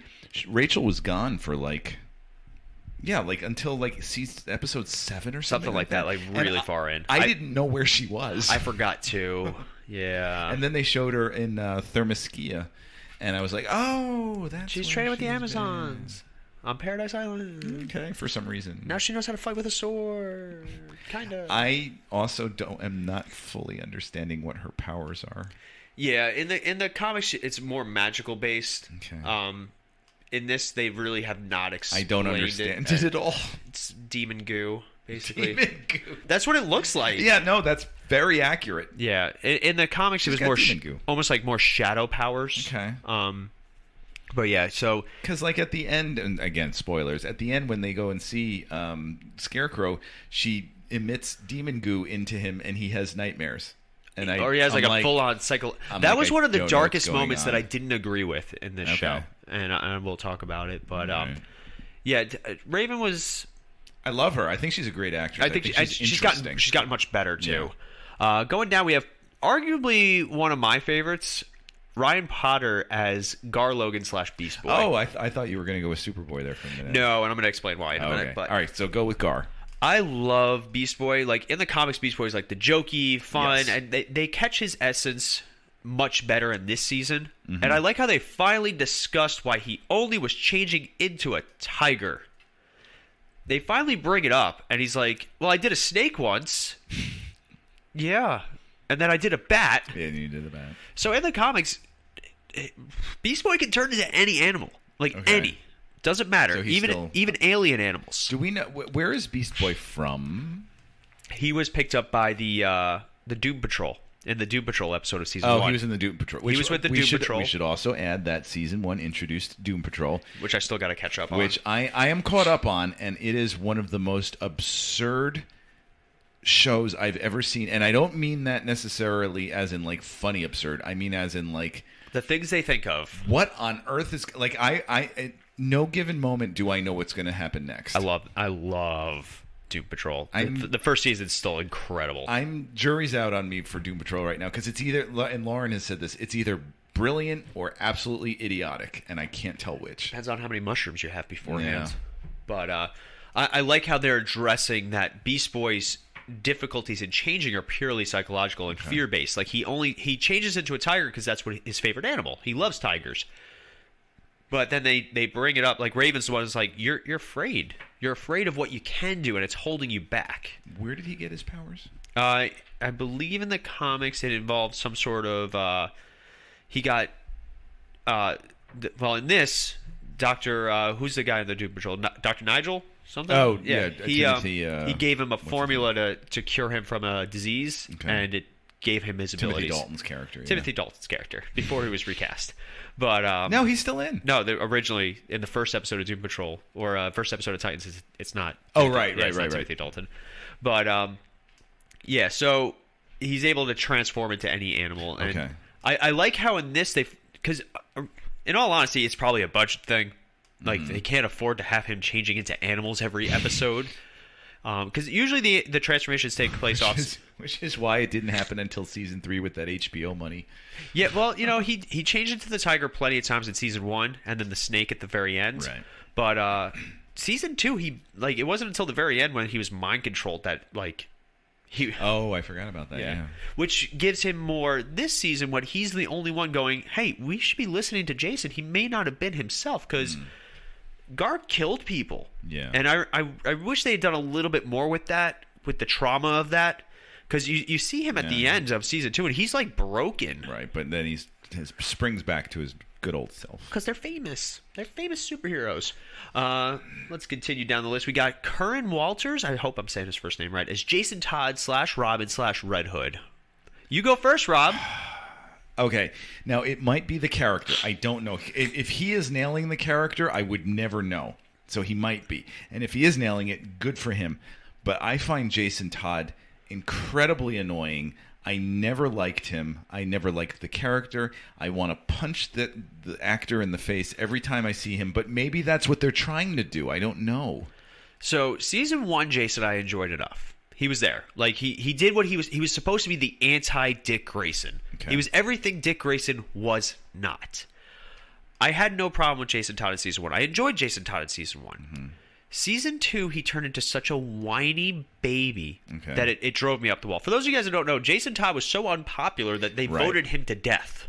Rachel was gone for until episode 7 or something like that, like really far in. I didn't know where she was. I forgot to. Yeah. And then they showed her in Thermoskia, and I was like, oh, she's trading with the Amazons on Paradise Island. Okay, for some reason. Now she knows how to fight with a sword. Kind of. I also am not fully understanding what her powers are. Yeah, in the comics, it's more magical based. Okay. In this, they really have not explained. I don't understand it at all. It's demon goo, basically. Demon goo. That's what it looks like. Yeah, no, that's very accurate. Yeah, in the comics, it was more almost like more shadow powers. Okay. But yeah, so because like at the end, and again, spoilers. At the end, when they go and see Scarecrow, she emits demon goo into him, and he has nightmares. Or he has like a full-on cycle. That was one of the darkest moments that I didn't agree with in this show, and we'll talk about it. But Raven was. I love her. I think she's a great actress. I think she's gotten much better too. Yeah. Going down, we have arguably one of my favorites, Ryan Potter as Gar Logan / Beast Boy. Oh, I thought you were going to go with Superboy there for a minute. No, and I'm going to explain why in a minute. But all right, so go with Gar. I love Beast Boy. Like, in the comics, Beast Boy is like the jokey, fun, and they catch his essence much better in this season. Mm-hmm. And I like how they finally discussed why he only was changing into a tiger. they finally bring it up, and he's like, well, I did a snake once. Yeah. And then I did a bat. Yeah, you did the bat. So in the comics, Beast Boy can turn into any animal. Like, any. Doesn't matter. So even alien animals. Do we know... Where is Beast Boy from? He was picked up by the Doom Patrol. In the Doom Patrol episode of Season 1. Oh, he was in the Doom Patrol. He was with the Doom Patrol. We should also add that Season 1 introduced Doom Patrol. Which I still got to catch up on. Which I am caught up on, and it is one of the most absurd shows I've ever seen. And I don't mean that necessarily as in, like, funny absurd. I mean as in, like... The things they think of. What on earth is... Like, I at no given moment do I know what's going to happen next. I love Doom Patrol. The first season's still incredible. Jury's out on me for Doom Patrol right now because it's either, and Lauren has said this, it's either brilliant or absolutely idiotic, and I can't tell which. Depends on how many mushrooms you have beforehand. Yeah. But I like how they're addressing that Beast Boy's difficulties in changing are purely psychological and fear-based. Like he changes into a tiger because that's what his favorite animal. He loves tigers. But then they bring it up, like Raven's the one who's like, you're afraid. You're afraid of what you can do, and it's holding you back. Where did he get his powers? I believe in the comics it involved some sort of... he got... well, in this, Dr... who's the guy in the Doom Patrol? Dr. Nigel? Something? Oh, yeah. He gave him a formula to cure him from a disease, and it gave him his abilities. Timothy Dalton's character, before he was recast. But no, he's still in. No, originally in the first episode of Doom Patrol or first episode of Titans, it's not. Oh, right. Timothy Dalton. But yeah, so he's able to transform into any animal, and I like how in this because in all honesty, it's probably a budget thing. Like they can't afford to have him changing into animals every episode. Because usually the transformations take place which is why it didn't happen until season 3 with that HBO money. Yeah, well, he changed into the tiger plenty of times in season 1, and then the snake at the very end. Right. But season 2, it wasn't until the very end when he was mind controlled that he. Oh, I forgot about that. Yeah. Which gives him more this season when he's the only one going, hey, we should be listening to Jason. He may not have been himself because. Guard killed people. Yeah. And I wish they had done a little bit more with that, with the trauma of that. Because you see him at the end of season 2, and he's like broken. Right, but then he springs back to his good old self. Because they're famous. They're famous superheroes. Let's continue down the list. We got Curran Walters, I hope I'm saying his first name right, as Jason Todd / Robin / Red Hood. You go first, Rob. Okay, now it might be the character. I don't know. If he is nailing the character, I would never know. So he might be. And if he is nailing it, good for him. But I find Jason Todd incredibly annoying. I never liked him. I never liked the character. I want to punch the actor in the face every time I see him. But maybe that's what they're trying to do. I don't know. So season 1, Jason, I enjoyed enough. He was there. Like he did what he was supposed to be, the anti-Dick Grayson. Okay. He was everything Dick Grayson was not. I had no problem with Jason Todd in season 1. I enjoyed Jason Todd in season 1. Mm-hmm. Season 2, he turned into such a whiny baby that it drove me up the wall. For those of you guys who don't know, Jason Todd was so unpopular that they voted him to death.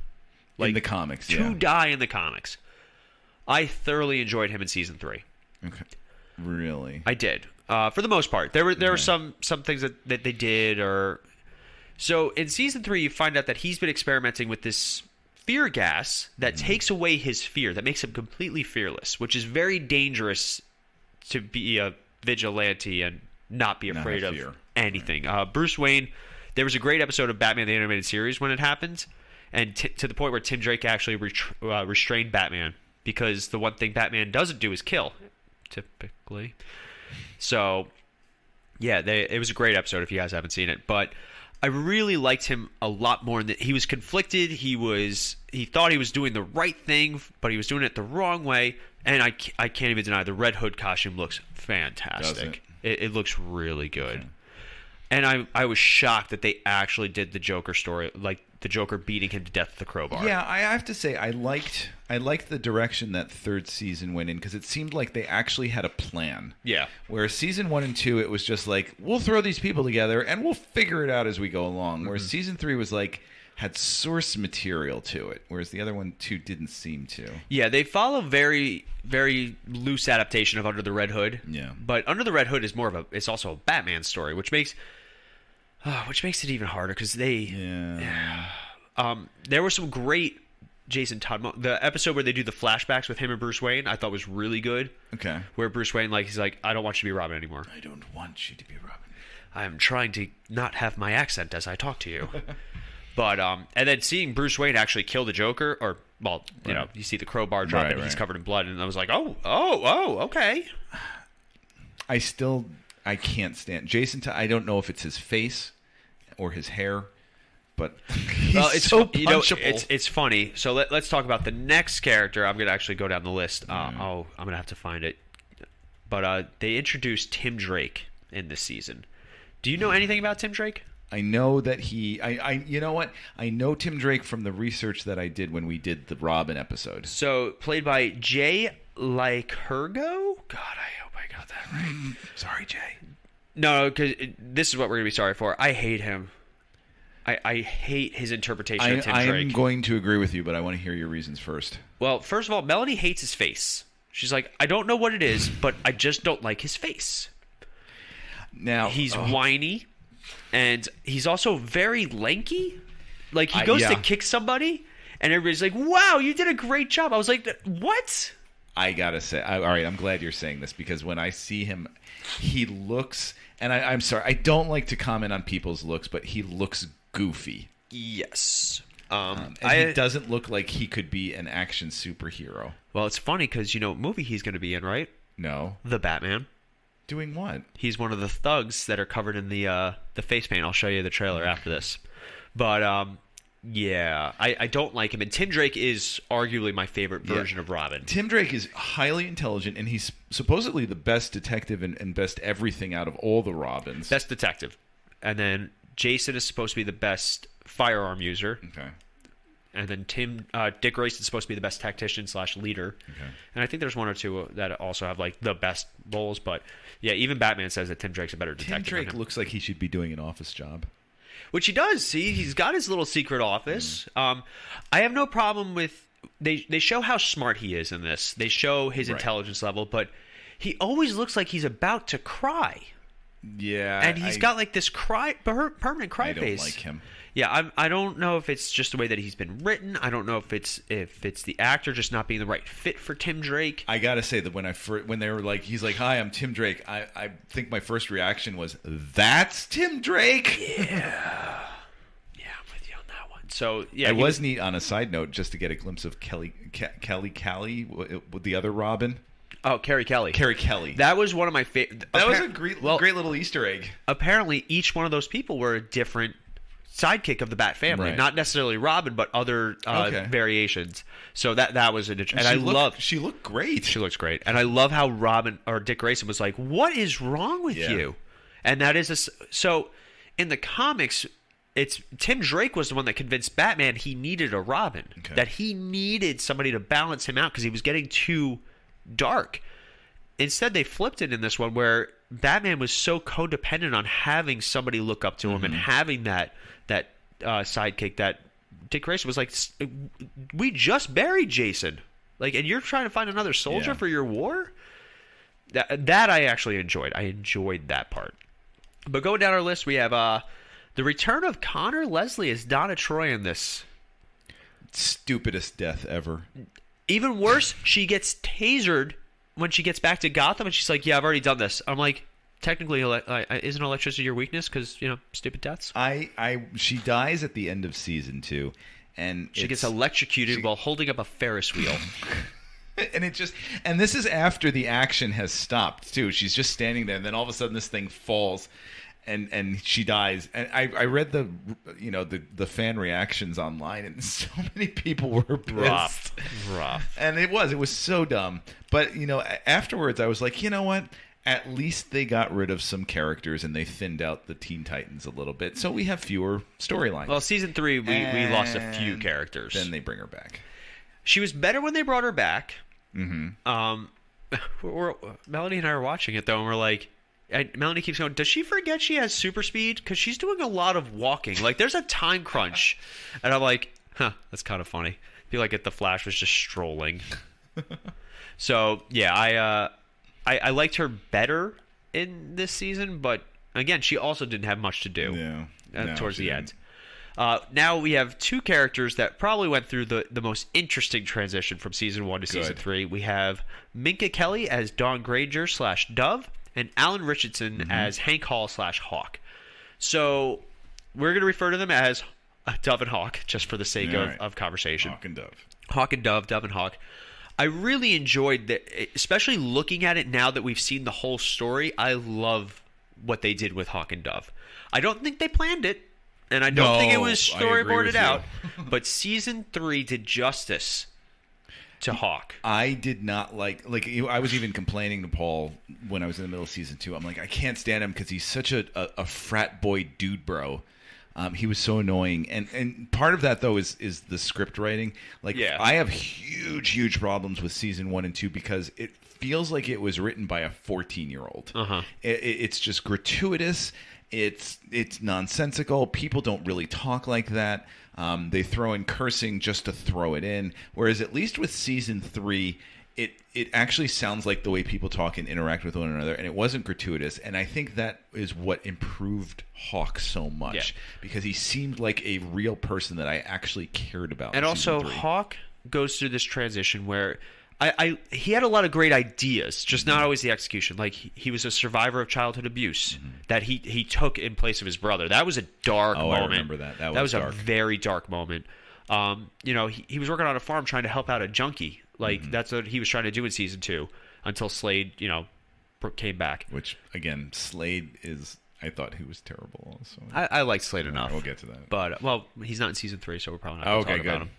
Like, in the comics, to die in the comics. I thoroughly enjoyed him in season 3. Okay. Really? I did. For the most part. There were some things that they did So in season 3 you find out that he's been experimenting with this fear gas that takes away his fear, that makes him completely fearless, which is very dangerous to be a vigilante and not be afraid of anything. Right. Bruce Wayne, there was a great episode of Batman the Animated Series when it happened, and to the point where Tim Drake actually restrained Batman because the one thing Batman doesn't do is kill, typically. So, yeah, it was a great episode if you guys haven't seen it. But I really liked him a lot more. He was conflicted. He thought he was doing the right thing, but he was doing it the wrong way. And I can't even deny the Red Hood costume looks fantastic. It looks really good. Okay. And I was shocked that they actually did the Joker story, like the Joker beating him to death with the crowbar. Yeah, I have to say I liked the direction that third season went in because it seemed like they actually had a plan. Yeah. Whereas season 1 and 2, it was just like, we'll throw these people together and we'll figure it out as we go along. Whereas season 3 was like, had source material to it, whereas the other one too didn't seem to. Yeah, they follow very, very loose adaptation of Under the Red Hood. Yeah. But Under the Red Hood is it's also a Batman story, which makes it even harder because there were some great Jason Todd. The episode where they do the flashbacks with him and Bruce Wayne, I thought was really good. Okay. Where Bruce Wayne, he's like, I don't want you to be Robin anymore. I don't want you to be Robin. I'm trying to not have my accent as I talk to you. But and then seeing Bruce Wayne actually kill the Joker, or you know, you see the crowbar drop and he's covered in blood, and I was like, oh, okay. I can't stand Jason. I don't know if it's his face or his hair, but he's so punchable. It's funny. So let's talk about the next character. I'm gonna actually go down the list. I'm gonna have to find it. But they introduced Tim Drake in this season. Do you know anything about Tim Drake? I know that you know what? I know Tim Drake from the research that I did when we did the Robin episode. So, played by Jay Lycurgo? God, I hope I got that right. Sorry, Jay. No, because this is what we're going to be sorry for. I hate him. I hate his interpretation of Tim Drake. I'm going to agree with you, but I want to hear your reasons first. Well, first of all, Melanie hates his face. She's like, I don't know what it is, but I just don't like his face. Now he's whiny. And he's also very lanky. Like, he goes to kick somebody, and everybody's like, wow, you did a great job. I was like, what? I got to say, all right, I'm glad you're saying this, because when I see him, he looks, and I'm sorry, I don't like to comment on people's looks, but he looks goofy. Yes. And he doesn't look like he could be an action superhero. Well, it's funny, because you know what movie he's going to be in, right? No. The Batman. Doing what? He's one of the thugs that are covered in the face paint. I'll show you the trailer after this. But yeah, I don't like him. And Tim Drake is arguably my favorite version of Robin. Tim Drake is highly intelligent, and he's supposedly the best detective and best everything out of all the Robins. Best detective. And then Jason is supposed to be the best firearm user. Okay. And then Dick Grayson's supposed to be the best tactician / leader. Okay. And I think there's one or two that also have like the best roles. But yeah, even Batman says that Tim Drake's a better detective. Tim Drake looks like he should be doing an office job. Which he does. See, he's got his little secret office. I have no problem with they show how smart he is in this. They show his intelligence level, but he always looks like he's about to cry. Yeah, and he's got like this permanent cry face. I don't like him. Yeah, I don't know if it's just the way that he's been written. I don't know if it's the actor just not being the right fit for Tim Drake. I gotta say that when they were like, he's like, "Hi, I'm Tim Drake," I think my first reaction was, "That's Tim Drake." Yeah, I'm with you on that one. So yeah, it was neat. On a side note, just to get a glimpse of Kelly, with the other Robin. Oh, Carrie Kelly. Carrie Kelly. That was one of my favorite. That was a great little Easter egg. Apparently, each one of those people were a different sidekick of the Bat family, not necessarily Robin, but other variations. So that was an interesting. She looked great. She looks great, and I love how Robin or Dick Grayson was like, "What is wrong with you?" And that is so. In the comics, it's Tim Drake was the one that convinced Batman he needed a Robin, that he needed somebody to balance him out because he was getting too dark. Instead, they flipped it in this one where Batman was so codependent on having somebody look up to him and having that sidekick that Dick Grayson was like, we just buried Jason, like, and you're trying to find another soldier for your war. That I actually enjoyed. I enjoyed that part. But going down our list, we have the return of Connor Leslie as Donna Troy in this. Stupidest death ever. Even worse, she gets tasered when she gets back to Gotham, and she's like, "Yeah, I've already done this." I'm like, technically, isn't electricity your weakness? Because stupid deaths. She dies at the end of season 2, and she gets electrocuted while holding up a Ferris wheel. And this is after the action has stopped too. She's just standing there, and then all of a sudden, this thing falls. And she dies. And I read the fan reactions online, and so many people were pissed. Rough. And it was so dumb. But afterwards, I was like, you know what? At least they got rid of some characters and they thinned out the Teen Titans a little bit, so we have fewer storylines. Well, season 3 we lost a few characters. Then they bring her back. She was better when they brought her back. Mm-hmm. Melanie and I were watching it though, and we're like, And Melanie keeps going, does she forget she has super speed? Because she's doing a lot of walking. Like, there's a time crunch. And I'm like, that's kind of funny. I feel like the Flash was just strolling. So, yeah, I liked her better in this season, but again, she also didn't have much to do towards the end. Now we have two characters that probably went through the most interesting transition from season 1 to season 3. We have Minka Kelly as Dawn Granger / Dove, and Alan Richardson as Hank Hall / Hawk. So we're going to refer to them as Dove and Hawk, just for the sake of conversation. Hawk and Dove. Hawk and Dove, Dove and Hawk. I really enjoyed that, especially looking at it now that we've seen the whole story. I love what they did with Hawk and Dove. I don't think they planned it, and I don't think it was storyboarded out, but season 3 did justice to Hawk. I did not like I was even complaining to Paul when I was in the middle of season 2. I'm like, I can't stand him because he's such a frat boy dude bro. He was so annoying, and part of that though is the script writing. I have huge problems with season 1 and 2 because it feels like it was written by a 14-year-old. It's just gratuitous. It's nonsensical. People don't really talk like that. They throw in cursing just to throw it in. Whereas at least with season 3, it actually sounds like the way people talk and interact with one another, and it wasn't gratuitous. And I think that is what improved Hawk so much because he seemed like a real person that I actually cared about. And also, Hawk goes through this transition where he had a lot of great ideas, just not always the execution. Like, he was a survivor of childhood abuse that he took in place of his brother. That was a dark moment. I remember that. That was a very dark moment. He was working on a farm trying to help out a junkie. Like, that's what he was trying to do in season 2 until Slade, came back. Which, again, Slade is... I thought he was terrible also. I like Slade enough. Right, we'll get to that. But, he's not in season 3, so we're probably not going to talk about him.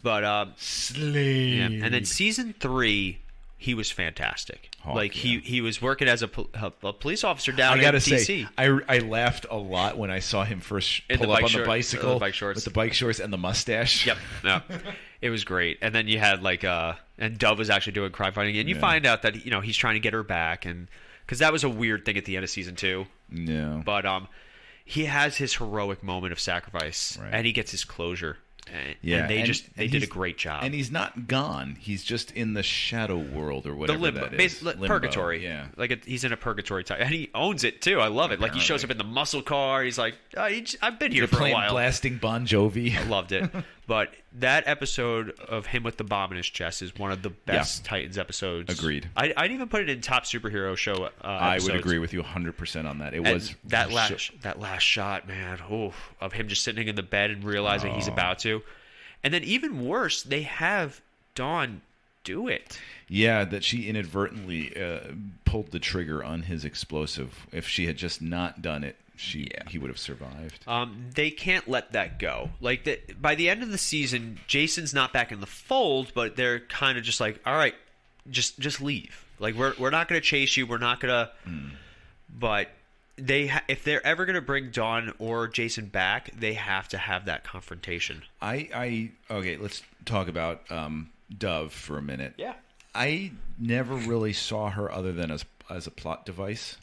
But, Slade. Yeah. And then season 3, he was fantastic. Hawk, he was working as a police officer down in DC. Say, I laughed a lot when I saw him first pull up on the bicycle the bike shorts. with the bike shorts and the mustache. Yep. Yeah. It was great. And then you had and Dove was actually doing crime fighting, and you find out that he's trying to get her back, and because that was a weird thing at the end of season 2. Yeah. But he has his heroic moment of sacrifice, and he gets his closure. And they did a great job. And he's not gone. He's just in the shadow world or whatever that is. Limbo. Purgatory. Yeah. He's in a purgatory type. And he owns it, too. I love it. Like, he shows up in the muscle car. He's like, I've been here for a while. Blasting Bon Jovi. I loved it. But that episode of him with the bomb in his chest is one of the best Titans episodes. Agreed. I'd even put it in top superhero show episodes. I would agree with you 100% on that. It was that last shot, man, of him just sitting in the bed and realizing he's about to. And then even worse, they have Dawn do it. Yeah, that she inadvertently pulled the trigger on his explosive. If she had just not done it, he would have survived. They can't let that go. By the end of the season, Jason's not back in the fold, but they're kind of just like, all right, just leave. Like, we're not going to chase you. We're not going to. But if they're ever going to bring Dawn or Jason back, they have to have that confrontation. Okay, let's talk about Dove for a minute. Yeah. I never really saw her other than as a plot device.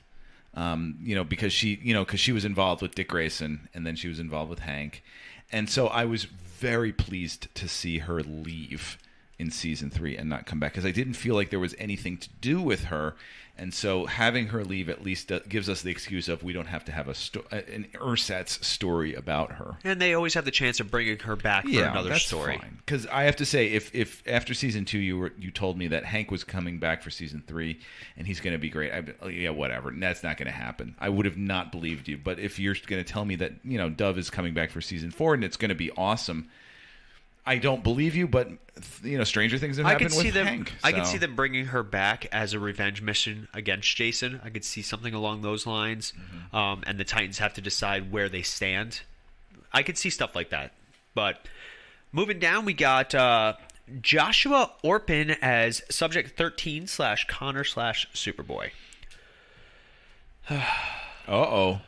Because she was involved with Dick Grayson, and then she was involved with Hank, and so I was very pleased to see her leave in season 3 and not come back because I didn't feel like there was anything to do with her, and so having her leave at least gives us the excuse of we don't have to have an ersatz story about her. And they always have the chance of bringing her back for another story. Because I have to say, if after season 2 you told me that Hank was coming back for season 3 and he's going to be great, whatever. That's not going to happen. I would have not believed you. But if you're going to tell me that Dove is coming back for season 4 and it's going to be awesome, I don't believe you, but stranger things have happened with Hank. So. I could see them bringing her back as a revenge mission against Jason. I could see something along those lines, and the Titans have to decide where they stand. I could see stuff like that. But moving down, we got Joshua Orpin as Subject 13 / Connor / Superboy. Uh-oh.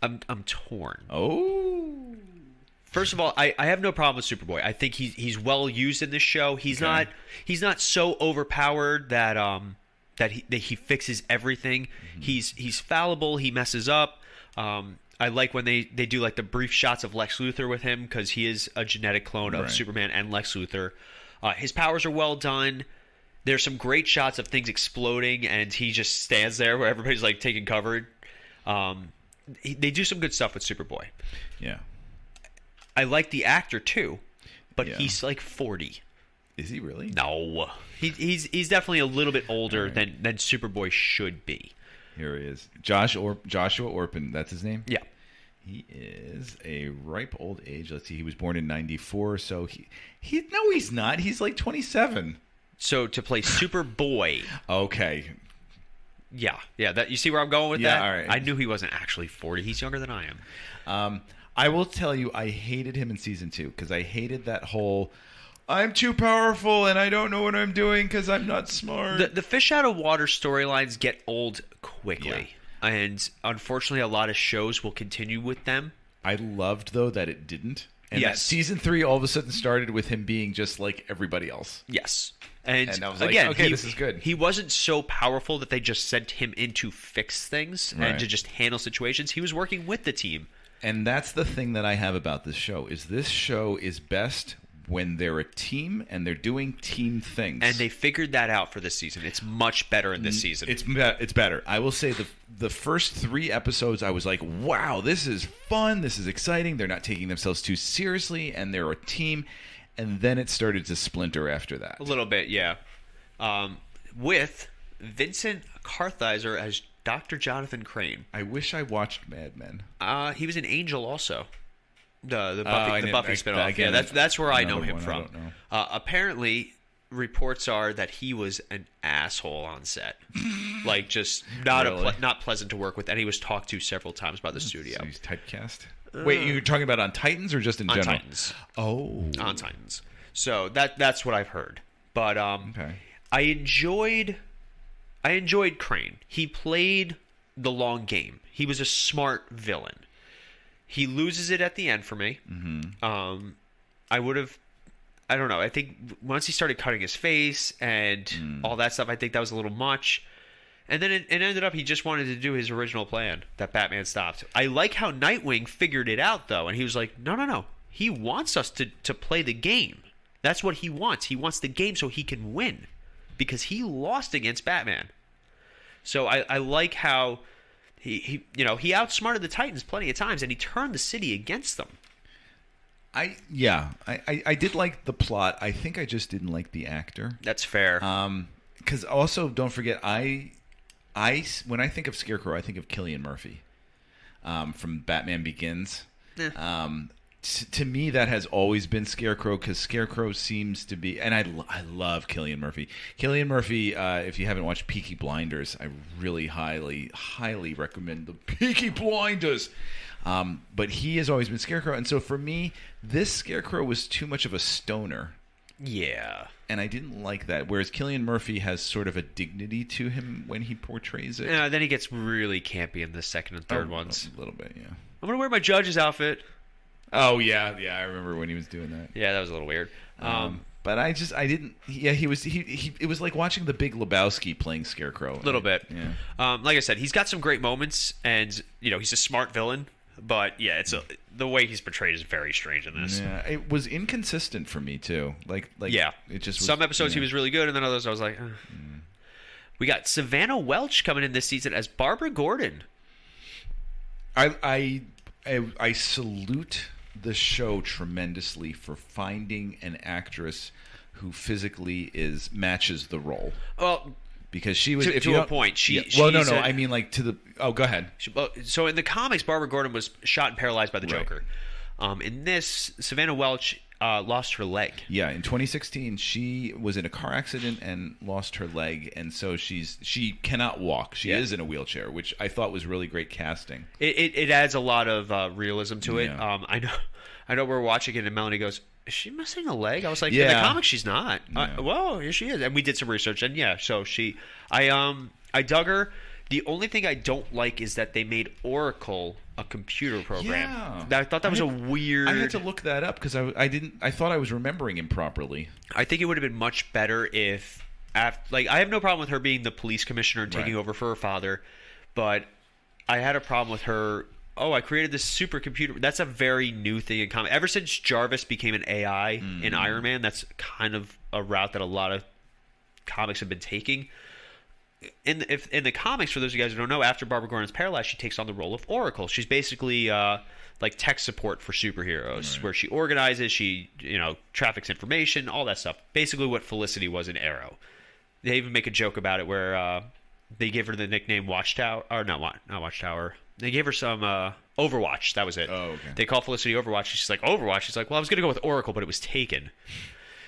I'm torn. Oh. First of all, I have no problem with Superboy. I think he's well used in this show. He's not so overpowered that that he fixes everything. He's fallible. He messes up. I like when they do like the brief shots of Lex Luthor with him, because he is a genetic clone of Superman and Lex Luthor. His powers are well done. There's some great shots of things exploding, and he just stands there where everybody's like taking cover. They do some good stuff with Superboy. Yeah. I like the actor too, but he's like 40. Is he really? No. He's definitely a little bit older than Superboy should be. Here he is. Joshua Orpin, that's his name? Yeah. He is a ripe old age. Let's see, he was born in 94, so he's not. He's like 27. So to play Superboy. Okay. Yeah. That you see where I'm going with that? All right. I knew he wasn't actually 40. He's younger than I am. I will tell you, I hated him in season 2 because I hated that whole I'm too powerful and I don't know what I'm doing because I'm not smart. The fish out of water storylines get old quickly. Yeah. And unfortunately, a lot of shows will continue with them. I loved, though, that it didn't. And that season 3 all of a sudden started with him being just like everybody else. Yes. And I was like, again, okay, this is good. He wasn't so powerful that they just sent him in to fix things and to just handle situations. He was working with the team. And that's the thing that I have about this show is best when they're a team and they're doing team things. And they figured that out for this season. It's much better in this season. It's better. I will say the first 3 episodes, I was like, wow, this is fun. This is exciting. They're not taking themselves too seriously, and they're a team. And then it started to splinter after that. A little bit, yeah. With Vincent Kartheiser as Dr. Jonathan Crane. I wish I watched Mad Men. He was an Angel also. The Buffy spinoff. Again, yeah, that's where I know him one, from. Apparently, reports are that he was an asshole on set, like just not pleasant to work with, and he was talked to several times by the studio. So he's typecast. Wait, you're talking about on Titans or just in general? On Titans. Oh, on Titans. So that's what I've heard. But okay. I enjoyed Crane. He played the long game. He was a smart villain. He loses it at the end for me. Mm-hmm. I don't know. I think once he started cutting his face and all that stuff, I think that was a little much. And then it ended up he just wanted to do his original plan that Batman stopped. I like how Nightwing figured it out, though. And he was like, no. He wants us to play the game. That's what he wants. He wants the game so he can win. Because he lost against Batman. So I like how... He outsmarted the Titans plenty of times, and he turned the city against them. I did like the plot. I think I just didn't like the actor. That's fair. Because also, don't forget, when I think of Scarecrow, I think of Cillian Murphy from Batman Begins. To me, that has always been Scarecrow, because Scarecrow seems to be, and I love Cillian Murphy. Cillian Murphy, if you haven't watched Peaky Blinders, I really highly recommend the Peaky Blinders. But he has always been Scarecrow, and so for me, this Scarecrow was too much of a stoner. Yeah. And I didn't like that, whereas Cillian Murphy has sort of a dignity to him when he portrays it. Yeah, then he gets really campy in the second and third ones. A little bit, yeah. I'm going to wear my judge's outfit. Oh yeah, I remember when he was doing that. Yeah, that was a little weird. But I didn't. Yeah, he was. It was like watching The Big Lebowski playing Scarecrow. A little bit. Yeah. Like I said, he's got some great moments, and he's a smart villain. But yeah, the way he's portrayed is very strange in this. Yeah, it was inconsistent for me too. Like yeah, it just was, some episodes he was really good, and then others I was like, We got Savannah Welch coming in this season as Barbara Gordon. I salute the show tremendously for finding an actress who physically matches the role. Well, because she was to a point. No. I mean, like to the. Oh, go ahead. So in the comics, Barbara Gordon was shot and paralyzed by the Joker. In this, Savannah Welch lost her leg. Yeah, in 2016, she was in a car accident and lost her leg, and so she cannot walk. She is in a wheelchair, which I thought was really great casting. It adds a lot of realism to it. Yeah. I know we're watching it, and Melanie goes, "Is she missing a leg?" I was like, "In the comics, she's not." Yeah. Well, here she is, and we did some research, and so she. I dug her. The only thing I don't like is that they made Oracle a computer program. Yeah. I thought that was a weird... I had to look that up because I thought I was remembering improperly. I think it would have been much better if, like I have no problem with her being the police commissioner and taking over for her father, but I had a problem with her. Oh, I created this supercomputer. That's a very new thing in comics. Ever since Jarvis became an AI in Iron Man, that's kind of a route that a lot of comics have been taking. In the comics, for those of you guys who don't know, after Barbara Gordon's paralyzed, she takes on the role of Oracle. She's basically like tech support for superheroes, where she organizes, she traffics information, all that stuff. Basically, what Felicity was in Arrow. They even make a joke about it where they give her the nickname Watchtower, or not Watchtower. They gave her some Overwatch. That was it. Oh, okay. They call Felicity Overwatch. She's like, Overwatch? She's like, well, I was going to go with Oracle, but it was taken.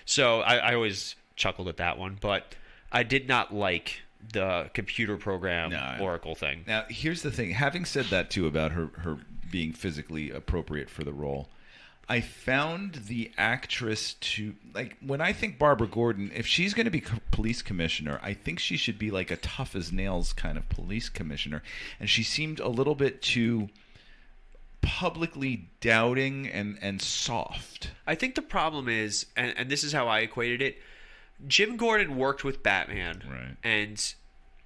So I always chuckled at that one. But I did not like the computer program Oracle thing. Now, here's the thing. Having said that, too, about her being physically appropriate for the role, I found the actress to, like, when I think Barbara Gordon, if she's going to be police commissioner, I think she should be like a tough as nails kind of police commissioner. And she seemed a little bit too publicly doubting and soft. I think the problem is, and this is how I equated it, Jim Gordon worked with Batman. Right. And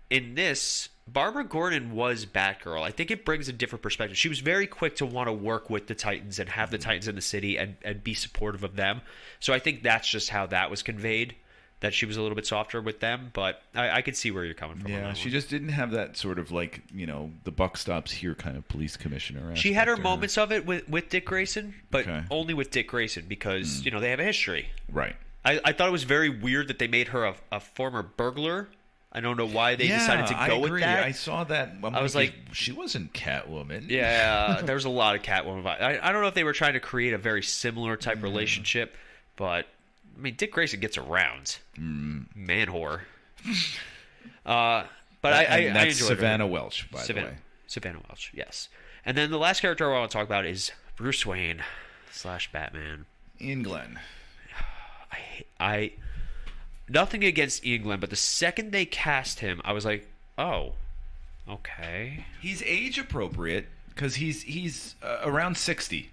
in this, Barbara Gordon was Batgirl. I think it brings a different perspective. She was very quick to want to work with the Titans and have the Titans in the city and be supportive of them. So I think that's just how that was conveyed, that she was a little bit softer with them. But I could see where you're coming from. Yeah, she just didn't have that sort of like, the buck stops here kind of police commissioner. She had her moments of it with Dick Grayson, but only with Dick Grayson because, they have a history. Right. I thought it was very weird that they made her a former burglar. I don't know why they decided to go with that. I saw that. I was like, she wasn't Catwoman. Yeah, there was a lot of Catwoman vibe. I don't know if they were trying to create a very similar type relationship, but I mean, Dick Grayson gets around. Man whore. But I enjoyed Savannah Welch, by the way. Savannah Welch, yes. And then the last character I want to talk about is Bruce Wayne / Batman. Ian Glenn. I nothing against Ian Glenn, but the second they cast him, I was like, oh, okay. He's age appropriate because he's around 60.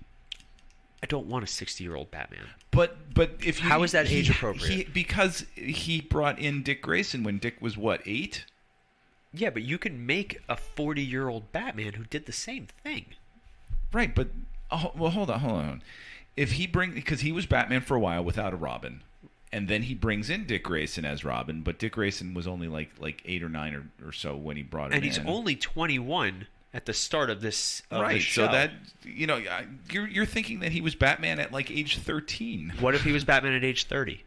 I don't want a 60-year-old Batman. But if you, how is that age appropriate? Because he brought in Dick Grayson when Dick was what, 8? Yeah, but you can make a 40-year-old Batman who did the same thing. Right, but hold on. If he because he was Batman for a while without a Robin, and then he brings in Dick Grayson as Robin, but Dick Grayson was only like 8 or 9 or so when he brought him in. And he's only 21 at the start of this right, this show. So that you're thinking that he was Batman at like age 13. What if he was Batman at age 30?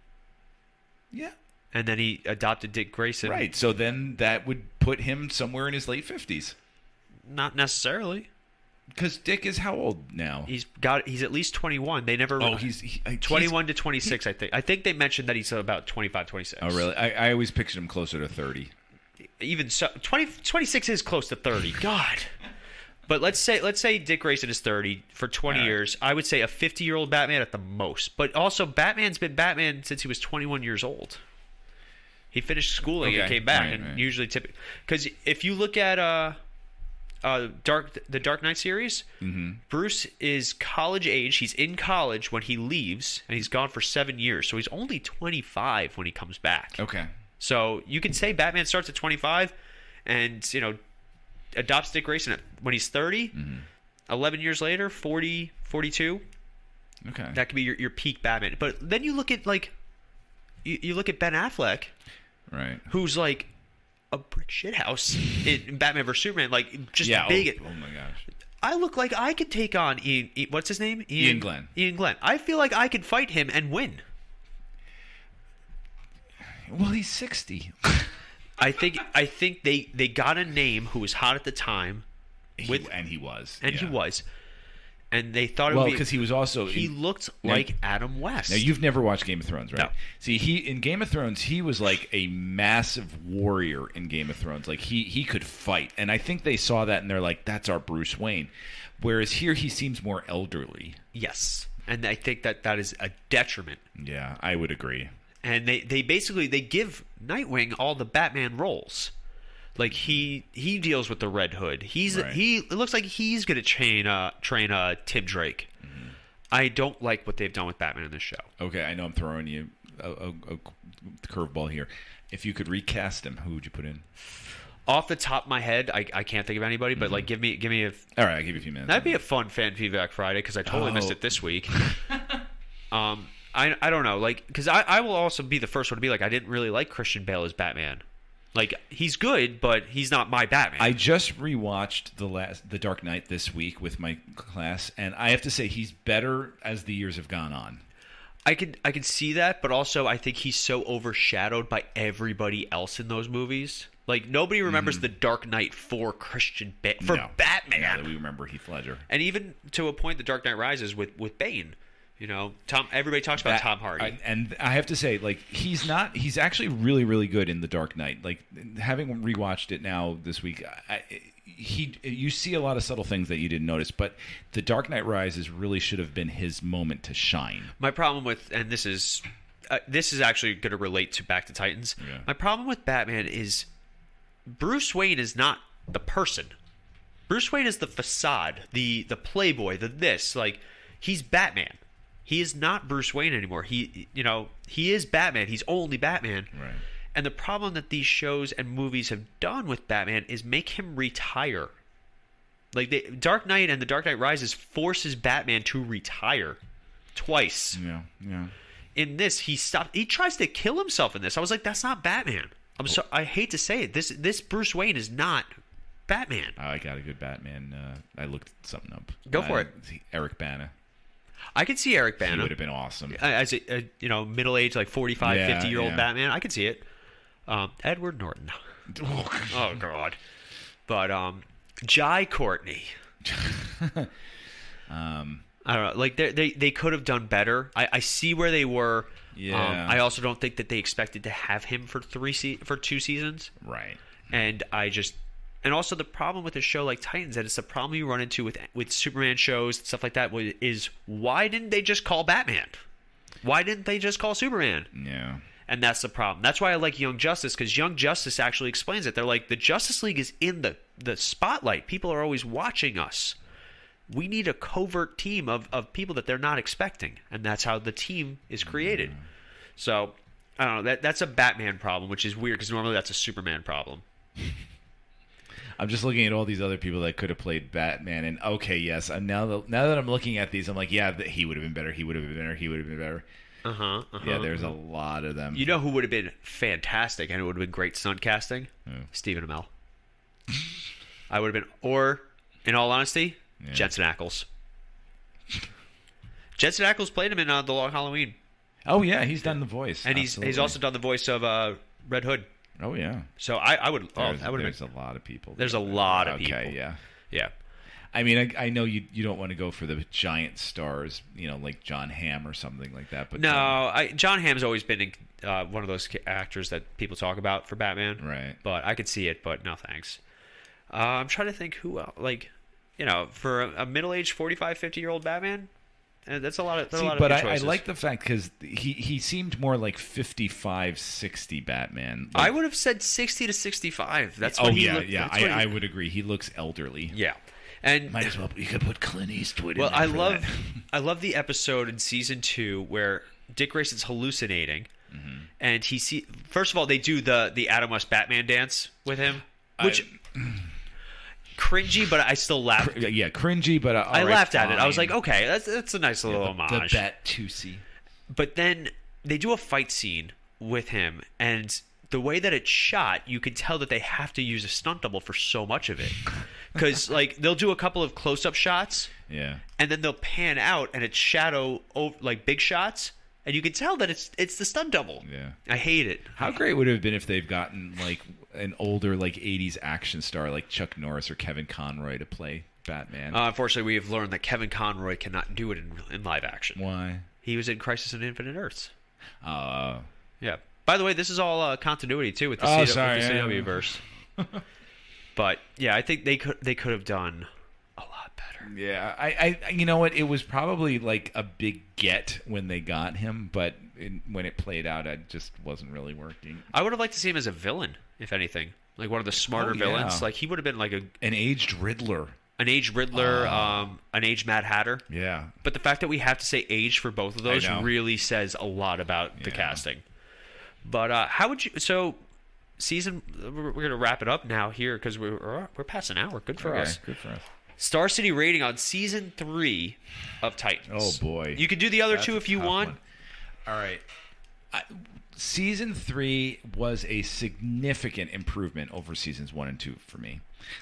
Yeah. And then he adopted Dick Grayson. Right, so then that would put him somewhere in his late 50s. Not necessarily. Because Dick is how old now? He's at least 21. They never. Oh, he's 21 to 26. I think they mentioned that he's about 25, 26. Oh, really? I always pictured him closer to 30. Even so, 26 is close to 30. God. But let's say Dick Grayson is 30 for 20 years. I would say a 50-year-old Batman at the most. But also, Batman's been Batman since he was 21 years old. He finished schooling and came back, usually typically because if you look at the Dark Knight series, Bruce is college age. He's in college when he leaves, and he's gone for 7 years. So he's only 25 when he comes back. Okay. So you can say Batman starts at 25 and, adopts Dick Grayson when he's 30. 11 years later, 40, 42. Okay. That could be your peak Batman. But then you look at, you look at Ben Affleck, right? Who's like a brick shithouse in Batman vs Superman, just big. Oh my gosh! I look like I could take on Ian. What's his name? Ian Glenn. Ian Glenn. I feel like I could fight him and win. Well, he's 60. I think they got a name who was hot at the time, he was. And they thought it would be because he was also he looked like Adam West. Now you've never watched Game of Thrones, right? No. See, in Game of Thrones, he was like a massive warrior in Game of Thrones. Like he could fight, and I think they saw that and they're like, "That's our Bruce Wayne." Whereas here, he seems more elderly. Yes, and I think that is a detriment. Yeah, I would agree. And they basically give Nightwing all the Batman roles. Like he deals with the Red Hood. It looks like he's gonna train Tim Drake. I don't like what they've done with Batman in this show. Okay, I know I'm throwing you a curveball here. If you could recast him, who would you put in? Off the top of my head, I can't think of anybody, but like give me a. All right, I'll give you a few minutes. That'd be a fun fan feedback Friday because I totally missed it this week. I don't know, like, because I will also be the first one to be like, I didn't really like Christian Bale as Batman. Like, he's good, but he's not my Batman. I just rewatched The Dark Knight this week with my class, and I have to say he's better as the years have gone on. I could see that, but also I think he's so overshadowed by everybody else in those movies. Like, nobody remembers The Dark Knight for Batman. Yeah, we remember Heath Ledger. And even to a point, The Dark Knight Rises with Bane. You know, everybody talks about Tom Hardy. And I have to say, like, he's actually really, really good in The Dark Knight. Like, having rewatched it now this week, you see a lot of subtle things that you didn't notice, but The Dark Knight Rises really should have been his moment to shine. My problem with, and this is actually going to relate to Back to Titans. Yeah. My problem with Batman is Bruce Wayne is not the person. Bruce Wayne is the facade, the playboy, like, he's Batman. He is not Bruce Wayne anymore. He is Batman. He's only Batman. Right. And the problem that these shows and movies have done with Batman is make him retire. Like, Dark Knight and The Dark Knight Rises forces Batman to retire twice. Yeah. In this, he tries to kill himself in this. I was like, that's not Batman. I hate to say it. This Bruce Wayne is not Batman. I got a good Batman. I looked something up. Go for it. Eric Bana. I could see Eric Bana. He would have been awesome. As a middle-aged, like 45, 50-year-old Batman. I could see it. Edward Norton. Oh, God. But Jai Courtney. I don't know. Like, they could have done better. I see where they were. Yeah. I also don't think that they expected to have him for 2 seasons. Right. And and also the problem with a show like Titans, and it's the problem you run into with Superman shows and stuff like that, is why didn't they just call Batman? Why didn't they just call Superman? Yeah. And that's the problem. That's why I like Young Justice, because Young Justice actually explains it. They're like, the Justice League is in the spotlight. People are always watching us. We need a covert team of people that they're not expecting. And that's how the team is created. So, I don't know. That's a Batman problem, which is weird, because normally that's a Superman problem. I'm just looking at all these other people that could have played Batman, and okay, yes. And now that I'm looking at these, I'm like, yeah, he would have been better. He would have been better. He would have been better. Yeah, there's a lot of them. You know who would have been fantastic, and it would have been great stunt casting? Stephen Amell. I would have been, or in all honesty, Jensen Ackles. Jensen Ackles played him in The Long Halloween. Oh yeah, he's done the voice, and he's also done the voice of Red Hood. Oh yeah. So I would. There's a lot of people. There's a lot of people. Okay, yeah. I mean, I know you don't want to go for the giant stars, like John Hamm or something like that. But no, John Hamm's always been one of those actors that people talk about for Batman. Right. But I could see it, but no thanks. I'm trying to think who else. Like, for a middle-aged 45, 50-year-old Batman. That's a lot of. But I like the fact because he seemed more like 55, 60 Batman. Like, I would have said 60 to 65. That's what he looked. Yeah, I would agree. He looks elderly. Yeah, and might as well. You could put Clint Eastwood. Well, in there I love the episode in season 2 where Dick Grayson's hallucinating, and first of all they do the Adam West Batman dance with him, which. Cringy, but I still laughed. Yeah, cringy, but I laughed at it. I was like, okay, that's a nice little homage. The Bat-Tusi. But then they do a fight scene with him, and the way that it's shot, you can tell that they have to use a stunt double for so much of it. Because like they'll do a couple of close-up shots, and then they'll pan out, and it's shadow like big shots, and you can tell that it's the stunt double. Yeah, I hate it. How great would it have been if they've gotten like an older like 80s action star like Chuck Norris or Kevin Conroy to play Batman? Unfortunately, we have learned that Kevin Conroy cannot do it in live action. Why? He was in Crisis on Infinite Earths. Yeah. By the way, this is all continuity too with the CW verse. But yeah, I think they could have done a lot better. Yeah, I you know what? It was probably like a big get when they got him, but when it played out, it just wasn't really working. I would have liked to see him as a villain, if anything, like one of the smarter villains. Like he would have been like an aged Riddler. An aged Riddler, an aged Mad Hatter. Yeah. But the fact that we have to say age for both of those really says a lot about the casting. But how would you? So season, we're gonna wrap it up now here because we're past an hour. Good for us. Good for us. Star City rating on season 3 of Titans. Oh boy, you could do the other That's two a if you tough want. one. All right. Season 3 was a significant improvement over seasons 1 and 2 for me.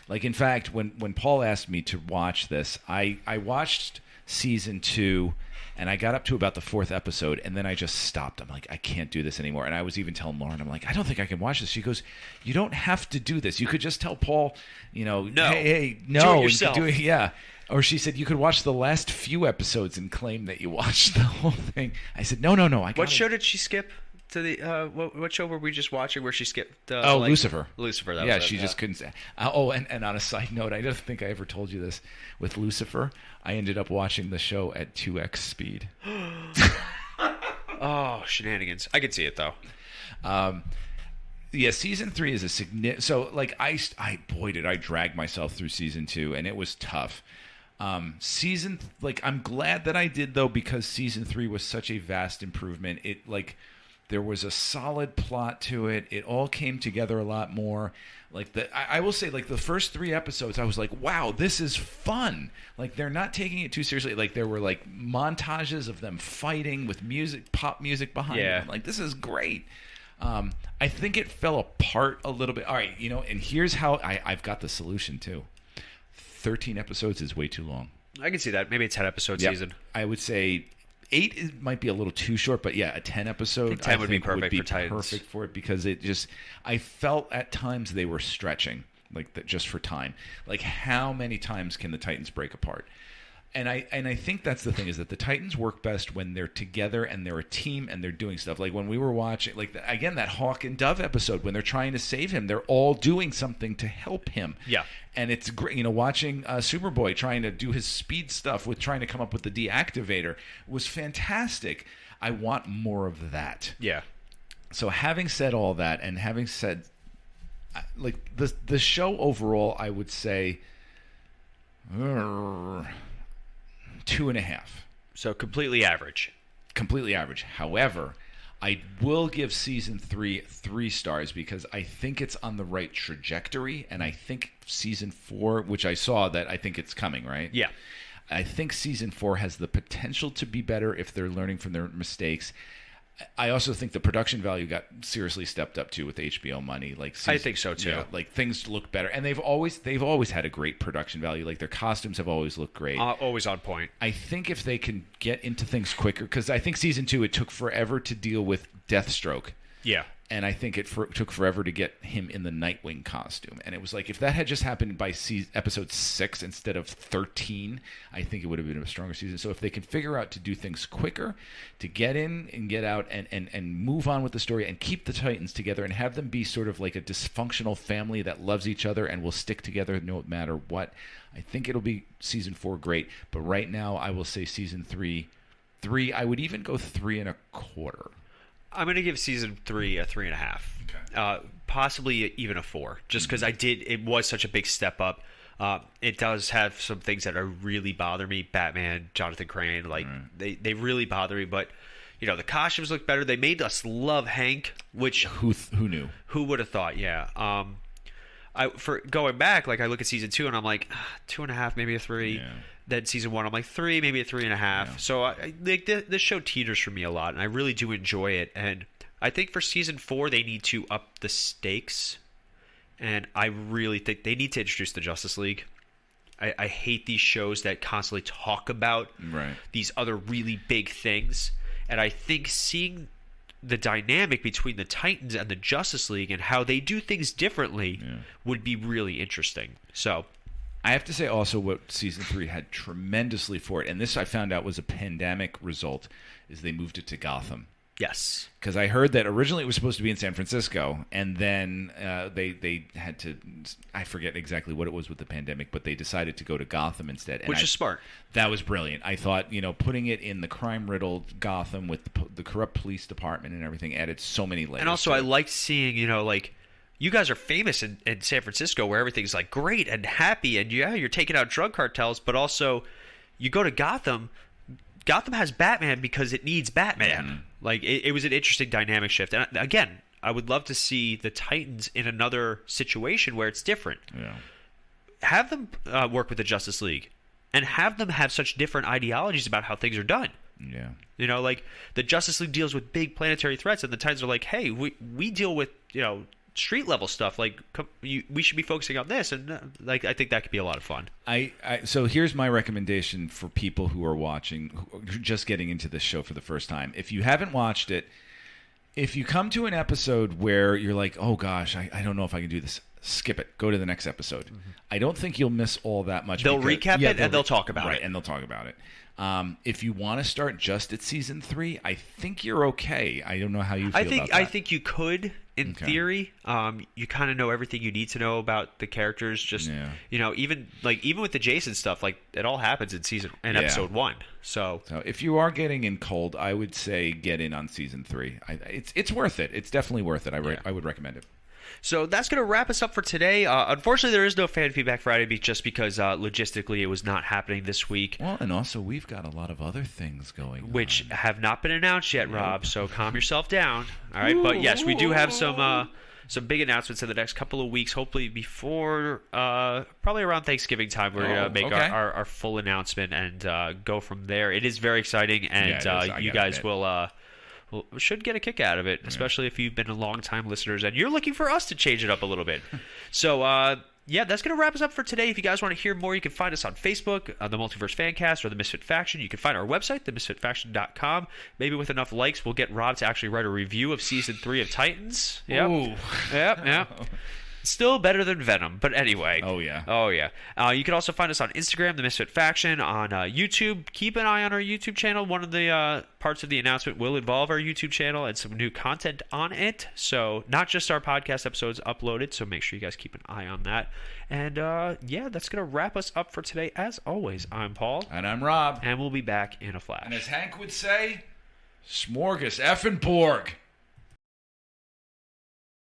Like, in fact, when Paul asked me to watch this, I watched season 2, and I got up to about the 4th episode, and then I just stopped. I'm like, I can't do this anymore. And I was even telling Lauren, I'm like, I don't think I can watch this. She goes, you don't have to do this. You could just tell Paul, no. Hey, no. Do it yourself. Yeah. Or she said, you could watch the last few episodes and claim that you watched the whole thing. I said, no. What show did she skip? To the what show were we just watching where she skipped? Lucifer. Lucifer. That was it. Just couldn't say. And on a side note, I don't think I ever told you this. With Lucifer, I ended up watching the show at 2x speed. Oh, shenanigans! I could see it though. Yeah, season 3 is a significant. So, like, I did I drag myself through season 2, and it was tough. I'm glad that I did though, because season 3 was such a vast improvement. There was a solid plot to it. It all came together a lot more. I will say, like, the first 3 episodes, I was like, wow, this is fun. Like, they're not taking it too seriously. Like, there were, like, montages of them fighting with pop music behind them. Like, this is great. I think it fell apart a little bit. All right, and here's how I've got the solution, too. 13 episodes is way too long. I can see that. Maybe a 10-episode season. I would say 8 might be a little too short, but yeah, a 10 episode 10 would be perfect for Titans. Perfect for it, because I felt at times they were stretching, like that, just for time. Like, how many times can the Titans break apart? And I think that's the thing, is that the Titans work best when they're together and they're a team and they're doing stuff. Like when we were watching, again, that Hawk and Dove episode, when they're trying to save him, they're all doing something to help him. Yeah. And it's great, watching Superboy trying to do his speed stuff with trying to come up with the deactivator was fantastic. I want more of that. Yeah. So having said all that, and having said, like, the show overall, I would say 2.5. So completely average. Completely average. However, I will give season 3 3 stars, because I think it's on the right trajectory, and I think season 4, which I saw that I think it's coming, right? Yeah. I think season 4 has the potential to be better if they're learning from their mistakes. I also think the production value got seriously stepped up too with HBO money. I think so too. Yeah, like, things look better, and they've always had a great production value. Like, their costumes have always looked great, always on point. I think if they can get into things quicker, because I think season 2, it took forever to deal with Deathstroke. Yeah. And I think it took forever to get him in the Nightwing costume. And it was like, if that had just happened by episode 6 instead of 13, I think it would have been a stronger season. So if they can figure out to do things quicker, to get in and get out and move on with the story and keep the Titans together and have them be sort of like a dysfunctional family that loves each other and will stick together no matter what, I think it'll be season 4 great. But right now, I will say season 3, I would even go 3.25. I'm going to give season 3 a 3.5. Okay. Possibly even a 4, just because it was such a big step up. It does have some things that are really bother me. Batman, Jonathan Crane, they really bother me. But the costumes look better. They made us love Hank, which who knew? Who would have thought? Yeah. For going back, I look at season 2 and I'm like 2.5, maybe a 3. Yeah. Then season 1, I'm like 3, maybe a 3.5. Yeah. So this show teeters for me a lot, and I really do enjoy it. And I think for season 4, they need to up the stakes, and I really think they need to introduce the Justice League. I hate these shows that constantly talk about these other really big things, and I think seeing the dynamic between the Titans and the Justice League and how they do things differently would be really interesting. So I have to say also what season 3 had tremendously for it, and this I found out was a pandemic result, is they moved it to Gotham. Yes. Because I heard that originally it was supposed to be in San Francisco, and then they had to, I forget exactly what it was with the pandemic, but they decided to go to Gotham instead. And Which is smart. That was brilliant. I thought, putting it in the crime-riddled Gotham with the corrupt police department and everything added so many layers. And also I liked seeing, you guys are famous in San Francisco where everything's great and happy, and you're taking out drug cartels, but also you go to Gotham, Gotham has Batman because it needs Batman. Like, it was an interesting dynamic shift. And again, I would love to see the Titans in another situation where it's different. Yeah. Have them work with the Justice League, and have them have such different ideologies about how things are done. Yeah. You know, like, the Justice League deals with big planetary threats, and the Titans are like, hey, we deal with, street level stuff. Like, we should be focusing on this, and like, I think that could be a lot of fun. So here's my recommendation for people who are watching, who are just getting into this show for the first time. If you haven't watched it, if you come to an episode where you're like, oh gosh, I don't know if I can do this, skip it. Go to the next episode. I don't think you'll miss all that much. They'll recap it, and they'll talk about it. Right, and they'll talk about it. If you want to start just at season 3, I think you're okay. I don't know how you feel about that. I think you could, in theory. You kind of know everything you need to know about the characters. Just even with the Jason stuff, like, it all happens in episode 1. So if you are getting in cold, I would say get in on season 3. It's worth it. It's definitely worth it. I would recommend it. So that's going to wrap us up for today. Unfortunately, there is no Fan Feedback Friday just because logistically it was not happening this week. Well, and also we've got a lot of other things going on. Which have not been announced yet, Rob, so calm yourself down. All right, but yes, we do have some big announcements in the next couple of weeks, hopefully before, probably around Thanksgiving time. We're going to make our full announcement and go from there. It is very exciting, and you guys should get a kick out of it, especially if you've been a long-time listeners and you're looking for us to change it up a little bit. So, that's going to wrap us up for today. If you guys want to hear more, you can find us on Facebook, the Multiverse Fan Cast, or the Misfit Faction. You can find our website, themisfitfaction.com. Maybe with enough likes, we'll get Rob to actually write a review of Season 3 of Titans. Yep. Ooh. Yep. Still better than Venom, but anyway. Oh, yeah. You can also find us on Instagram, The Misfit Faction, on YouTube. Keep an eye on our YouTube channel. One of the parts of the announcement will involve our YouTube channel and some new content on it. So not just our podcast episodes uploaded, so make sure you guys keep an eye on that. And, that's going to wrap us up for today. As always, I'm Paul. And I'm Rob. And we'll be back in a flash. And as Hank would say, smorgas effing porg.